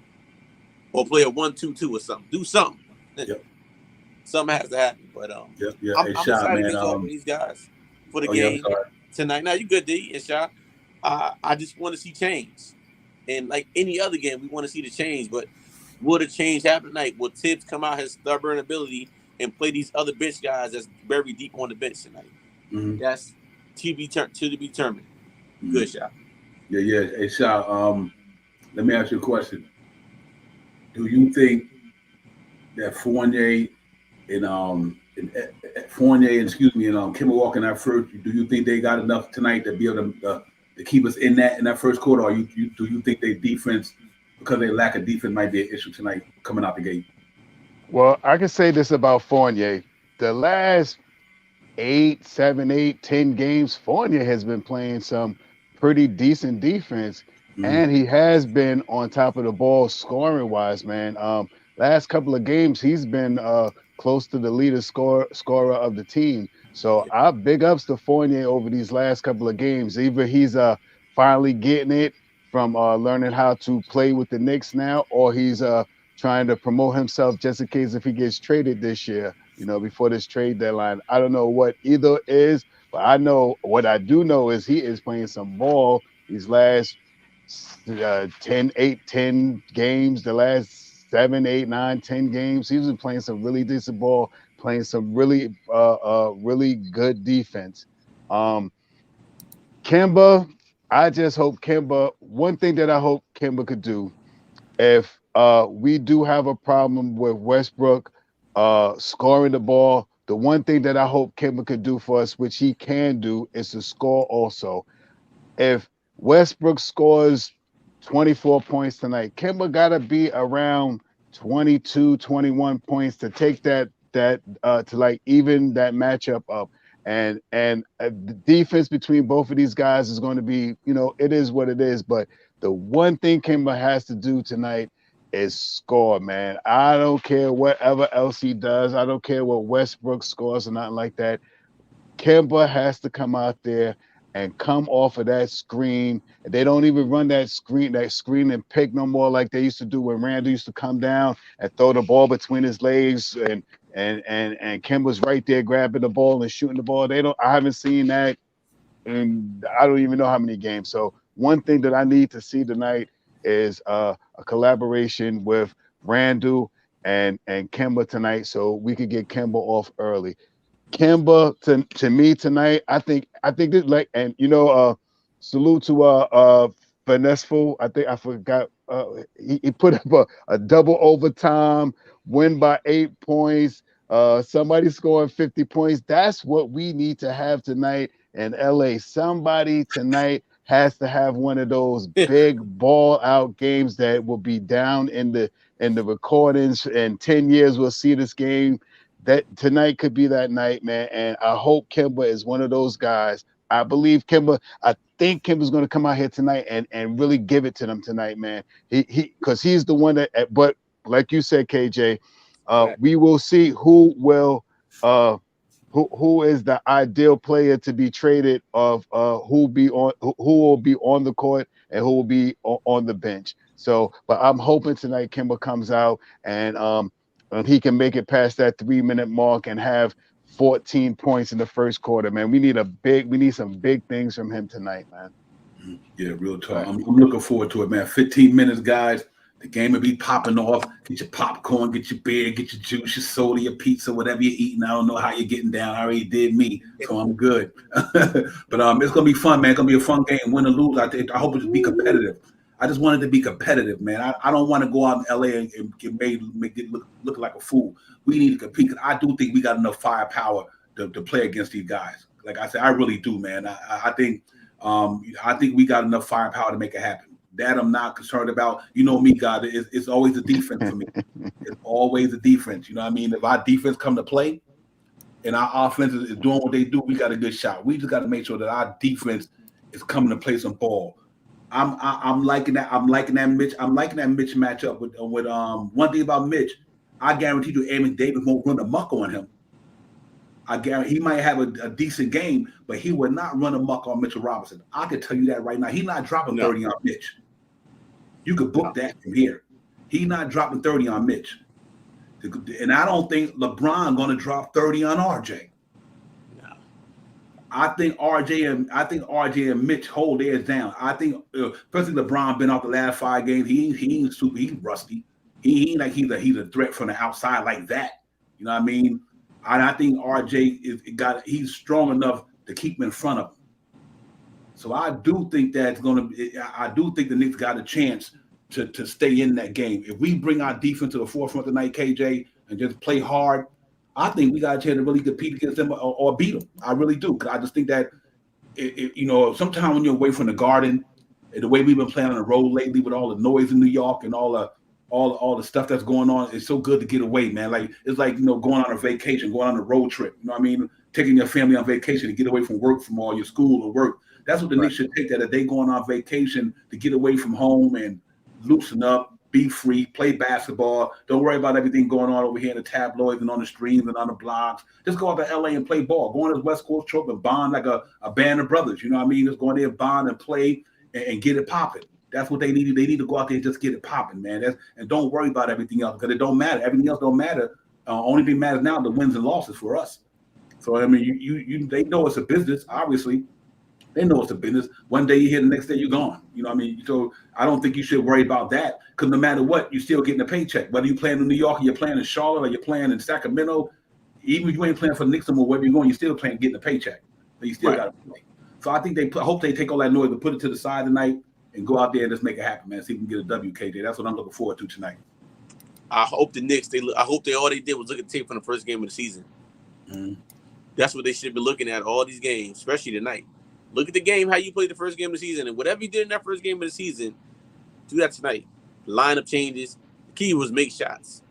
Or play a 1-2-2 or something. Do something. Yep. Something has to happen. But I'm Hey, excited to talk to these guys for the game tonight. Now, you good, D and Sha. I just want to see change. And like any other game, we want to see the change. But will the change happen tonight? Will Tibbs come out his stubborn ability and play these other bench guys that's very deep on the bench tonight? That's to be determined. Good shot. Yeah. Hey, Sha, let me ask you a question. Do you think that Fournier and Kemba Walker in that first, do you think they got enough tonight to be able to keep us in that first quarter, or do you think their defense, because they lack of defense, might be an issue tonight coming out the gate? Well, I can say this about Fournier. The last 8, 7, 8, 10 games, Fournier has been playing some pretty decent defense, and he has been on top of the ball scoring-wise, man. Last couple of games, he's been close to the leader scorer of the team. So I big ups to Fournier over these last couple of games. Either he's finally getting it from learning how to play with the Knicks now, or he's trying to promote himself just in case if he gets traded this year, you know, before this trade deadline. I don't know what either is, but I know what I do know is he is playing some ball these last 10 games, the last 7, 8, 9, 10 games. He's been playing some really decent ball, playing some really good defense. Kemba, I just hope Kemba, one thing that I hope Kemba could do, if we do have a problem with Westbrook scoring the ball, the one thing that I hope Kemba could do for us, which he can do, is to score also. If Westbrook scores 24 points tonight, Kemba got to be around 22, 21 points to take that to like even that matchup up. And the defense between both of these guys is going to be, you know, it is what it is. But the one thing Kemba has to do tonight is score, man. I don't care whatever else he does. I don't care what Westbrook scores or nothing like that. Kemba has to come out there and come off of that screen. They don't even run that screen and pick no more like they used to do when Randall used to come down and throw the ball between his legs and Kemba's right there grabbing the ball and shooting the ball. I haven't seen that in I don't even know how many games. So one thing that I need to see tonight is a collaboration with Randall and Kemba tonight, so we could get Kemba off early. Kemba to me tonight, I think this, like, and you know, salute to Finessful. I think I forgot he put up a double overtime win by 8 points. Somebody scoring 50 points. That's what we need to have tonight in LA. Somebody tonight has to have one of those big ball out games that will be down in the recordings. In 10 years, we'll see this game. That tonight could be that night, man. And I hope Kemba is one of those guys. I believe Kimba. I think Kimba's going to come out here tonight and really give it to them tonight, man. Because he's the one that. But like you said, KJ, we will see who will who is the ideal player to be traded of who will be on the court and who will be on the bench. So, but I'm hoping tonight Kimba comes out and he can make it past that 3-minute mark and have 14 points in the first quarter, man. We need some big things from him tonight, man. Yeah, real talk. I'm looking forward to it, man. 15 minutes, guys. The game will be popping off. Get your popcorn, get your beer, get your juice, your soda, your pizza, whatever you're eating. I don't know how you're getting down. I already did me, so I'm good. But it's gonna be fun, man. It's gonna be a fun game. Win or lose, I hope it be competitive. I just want it to be competitive, man. I don't want to go out in LA and make it look like a fool. We need to compete. I do think we got enough firepower to play against these guys. Like I said, I really do, man. I think we got enough firepower to make it happen. That I'm not concerned about. You know me, God. It's always the defense for me. It's always the defense. You know what I mean? If our defense come to play and our offense is doing what they do, we got a good shot. We just got to make sure that our defense is coming to play some ball. I'm liking that. I'm liking that Mitch matchup with one thing about Mitch. I guarantee you, Aaron Davis won't run amok on him. I guarantee he might have a decent game, but he will not run amok on Mitchell Robinson. I can tell you that right now. He's not dropping 30 on Mitch. You could book that from here. He's not dropping 30 on Mitch. And I don't think LeBron going to drop 30 on RJ. No. I think RJ and Mitch hold theirs down. I think, especially LeBron been out the last 5 games. He ain't super. He's rusty. He ain't like he's a threat from the outside like that. You know what I mean? And I think RJ he's strong enough to keep him in front of him. So I do think the Knicks got a chance to stay in that game. If we bring our defense to the forefront tonight, KJ, and just play hard, I think we got a chance to really compete against them or beat them. I really do. Because I just think that, sometimes when you're away from the Garden, the way we've been playing on the road lately with all the noise in New York and all the stuff that's going on, it's so good to get away, man. Like it's like going on a vacation, going on a road trip. You know what I mean? Taking your family on vacation to get away from work, from all your school or work. That's what the Knicks should take. That if they going on vacation to get away from home and loosen up, be free, play basketball. Don't worry about everything going on over here in the tabloids and on the streams and on the blogs. Just go out to LA and play ball. Go on this West Coast trip and bond like a band of brothers. You know what I mean? Just go in there, bond and play and get it popping. That's what they need. They need to go out there and just get it popping, man. And don't worry about everything else because it don't matter. Everything else don't matter. Only thing matters now are the wins and losses for us. So I mean, they know it's a business. Obviously, they know it's a business. One day you're here, the next day you're gone. You know what I mean? So I don't think you should worry about that because no matter what, you're still getting a paycheck. Whether you're playing in New York, or you're playing in Charlotte, or you're playing in Sacramento, even if you ain't playing for the Knicks or wherever you're going, you're still getting a paycheck. But you still got to play. So I think I hope they take all that noise and put it to the side tonight and go out there and just make it happen, man. See if we can get a WKJ. That's what I'm looking forward to tonight. I hope the Knicks. I hope all they did was look at tape from the first game of the season. Mm-hmm. That's what they should be looking at all these games, especially tonight. Look at the game, how you played the first game of the season, and whatever you did in that first game of the season, do that tonight. Lineup changes. The key was make shots.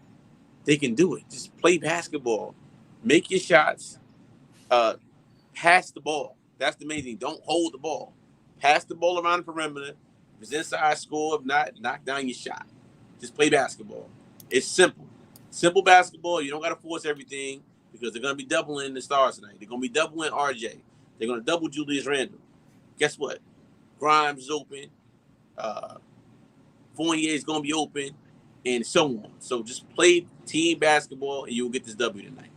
They can do it. Just play basketball. Make your shots. Pass the ball. That's the main thing. Don't hold the ball. Pass the ball around the perimeter. If it's inside, score. If not, knock down your shot. Just play basketball. It's simple. Simple basketball. You don't got to force everything because they're going to be doubling the stars tonight. They're going to be doubling RJ. They're going to double Julius Randle. Guess what? Grimes is open. Fournier is going to be open, and so on. So just play team basketball, and you'll get this W tonight.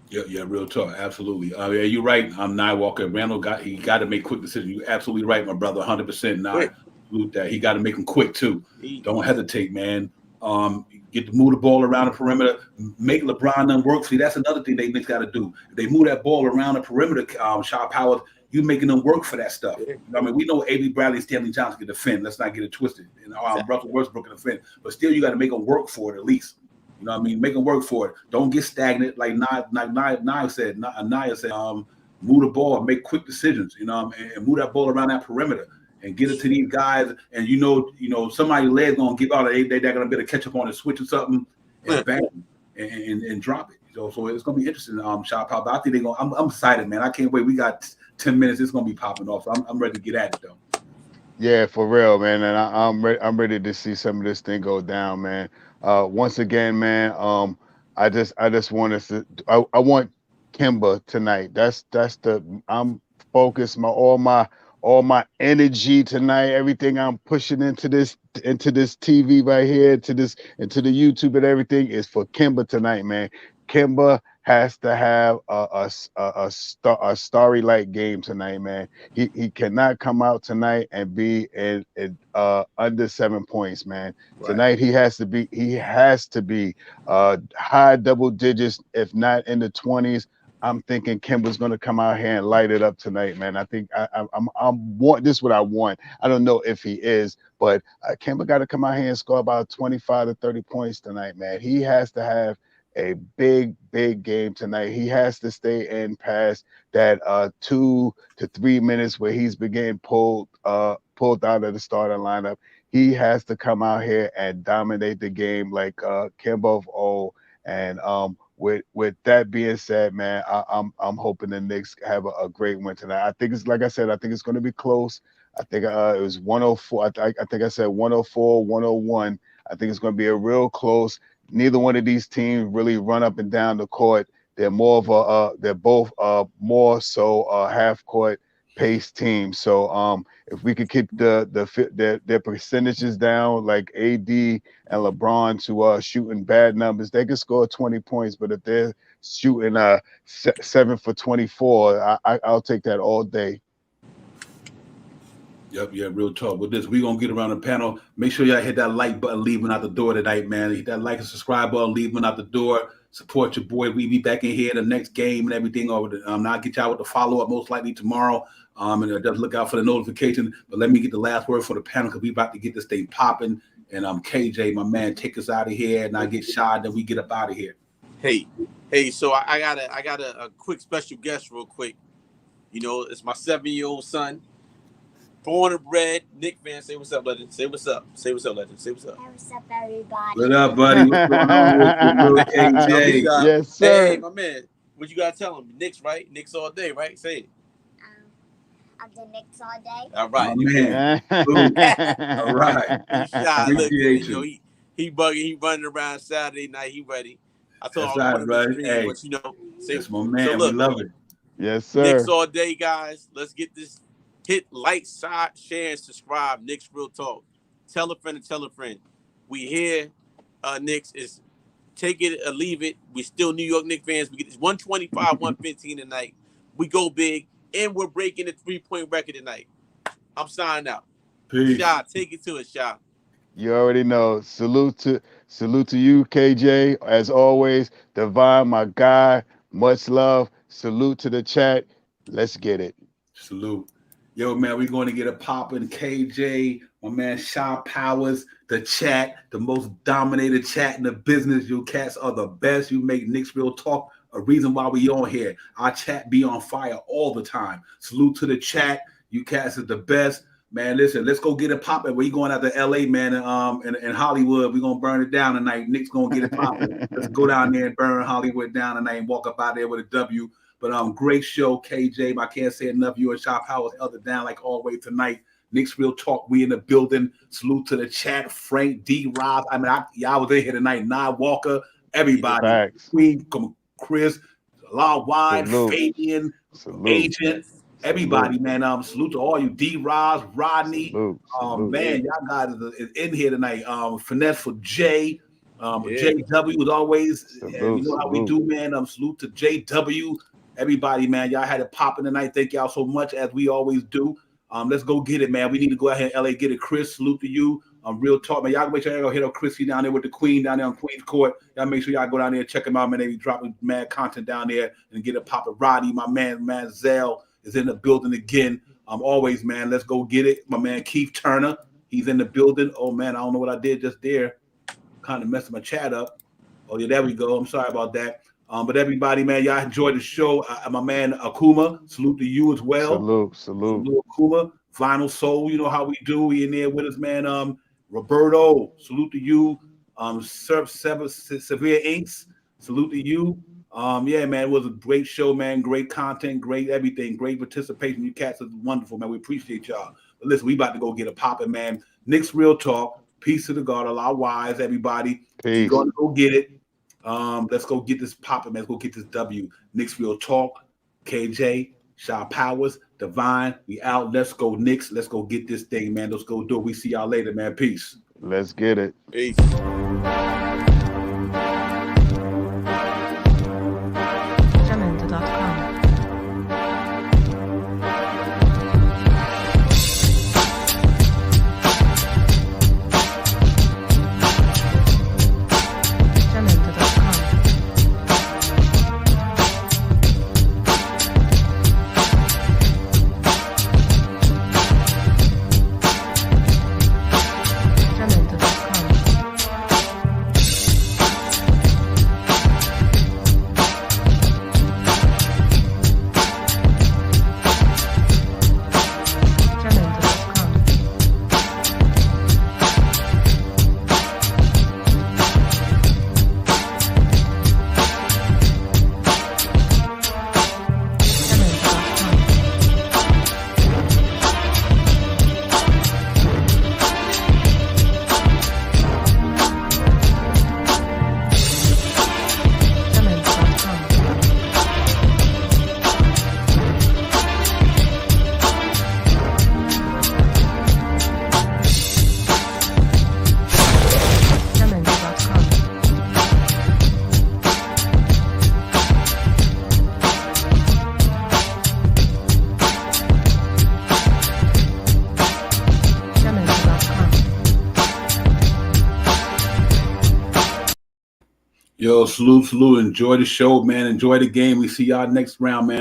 Yeah, real talk. Absolutely. Yeah, you're right. I'm Nye Walker. Randall got to make quick decisions. You're absolutely right, my brother. 100%. Nye. Salute that. He got to make them quick too. Don't hesitate, man. Get to move the ball around the perimeter. Make LeBron them work. See, that's another thing they got to do. If they move that ball around the perimeter, shot powers, you making them work for that stuff. Yeah. I mean, we know A.B. Bradley and Stanley Johnson can defend. Let's not get it twisted. And Russell Westbrook can defend. But still, you got to make them work for it at least. You know what I mean? Make them work for it. Don't get stagnant like Naya said. Move the ball, make quick decisions, and move that ball around that perimeter and get it to these guys. And somebody's leg gonna give out. They're gonna be able to catch up on a switch or something and bang and drop it. So it's gonna be interesting. Shot pop. I think they're gonna. I'm excited, man. I can't wait. We got 10 minutes, it's gonna be popping off. So I'm ready to get at it though. Yeah, for real, man. And I'm ready to see some of this thing go down, man. Once again, man. I just want us to. I want Kimba tonight. That's the. I'm focused. All my energy tonight. Everything I'm pushing into this TV right here, into the YouTube and everything is for Kimba tonight, man. Kimba has to have a starry light game tonight, man. He cannot come out tonight and be in under 7 points, man. Right. Tonight he has to be high double digits, if not in the 20s. I'm thinking Kimba's going to come out here and light it up tonight, man. I think I want this. What I want. I don't know if he is, but Kimba got to come out here and score about 25 to 30 points tonight, man. He has to have a big game tonight. He has to stay in past that 2 to 3 minutes where he's been pulled out of the starting lineup. He has to come out here and dominate the game like Kimba of old. And with that being said, man, I'm hoping the Knicks have a great win tonight. I think it's, like I said, I think it's going to be close. I think it was 104. I think I said 104, 101. I think it's going to be a real close. Neither one of these teams really run up and down the court. They're more of they're both more so half court paced teams. So if we could keep their percentages down, like AD and LeBron to shooting bad numbers, they could score 20 points. But if they're shooting 7 for 24, I'll take that all day. Yep, yeah, real talk. With this, we're going to get around the panel. Make sure y'all hit that like button, leave one out the door tonight, man. Hit that like and subscribe button, leave one out the door. Support your boy. We be back in here the next game and everything. I'll get y'all with the follow-up most likely tomorrow. And just look out for the notification. But let me get the last word for the panel because we about to get this thing popping. And KJ, my man, take us out of here. And I get shot, then we get up out of here. Hey, so I got a quick special guest real quick. You know, it's my 7-year-old son. Born and bred Knicks fan. Say what's up, legend. Say what's up. Say what's up, legend. Say what's up. Hey, what's up, everybody? What up, buddy? What's going on with you, little KJ? Yes, sir. Hey, my man. What you gotta tell him? Knicks, right? Knicks all day, right? Say it. I'm the Knicks all day. All right, man. All right. Appreciate you. He bugging. He running around Saturday night. He ready. I told him I want to stream, but you know, that's my man. So look, we love it. Yes, sir. Knicks all day, guys. Let's get this. Hit like, share, and subscribe. Knicks Real Talk. Tell a friend and tell a friend. We here. Knicks is take it or leave it. We still New York Knicks fans. We get this 125, 115 tonight. We go big, and we're breaking the 3-point record tonight. I'm signing out. Peace. Sha, take it to us, Sha. You already know. Salute to you, KJ. As always, Divine, my guy. Much love. Salute to the chat. Let's get it. Salute. Yo, man, we're going to get a poppin'. KJ, my man, Shaw Powers, the chat, the most dominated chat in the business. You cats are the best. You make Knicks Real Talk a reason why we on here. Our chat be on fire all the time. Salute to the chat. You cats are the best. Man, listen, let's go get it poppin'. We going out to LA, man, in Hollywood. We're going to burn it down tonight. Knicks going to get it poppin'. Let's go down there and burn Hollywood down tonight and walk up out there with a W. But great show, KJ. I can't say enough. You and Shop Powers held it down like always tonight. Knicks Real Talk. We in the building. Salute to the chat. Frank D. Rob. I mean, y'all was in here tonight. Nye Walker. Everybody. Facts. Queen, Chris, Law Wide, Fabian, Agent. Everybody, man. Salute to all you. D. Roz, Rodney. Man, y'all guys is in here tonight. Finesse for Jay. JW was always. You know how we do, man. Salute to JW. Everybody, man, y'all had it popping tonight. Thank y'all so much, as we always do. Let's go get it, man. We need to go out here in LA, get it. Chris, salute to you. Real talk, man. Y'all make sure y'all go hit up Chrissy down there with the Queen down there on Queen's Court. Y'all make sure y'all go down there and check him out, man. They be dropping mad content down there and get it popping. Roddy, my man Zell is in the building again. Always, man. Let's go get it. My man Keith Turner, he's in the building. Oh man, I don't know what I did just there. Kind of messed my chat up. Oh yeah, there we go. I'm sorry about that. But everybody, man, y'all enjoyed the show. My man Akuma, salute to you as well. Salute Akuma. Vinyl Soul, you know how we do. We in there with us, man. Roberto, salute to you. Severe Inks, salute to you. Yeah, man, it was a great show, man. Great content, great everything, great participation. You cats are wonderful, man. We appreciate y'all. But listen, we about to go get a poppin', man. Knicks Real Talk. Peace to the God, a lot wise, everybody. Peace. We're gonna go get it. Let's go get this poppin', man. Let's go get this W. Knicks Real Talk. KJ, Shaw Powers, Divine. We out. Let's go, Knicks. Let's go get this thing, man. Let's go do it. We see y'all later, man. Peace. Let's get it. Peace. Yo, salute. Enjoy the show, man. Enjoy the game. We see y'all next round, man.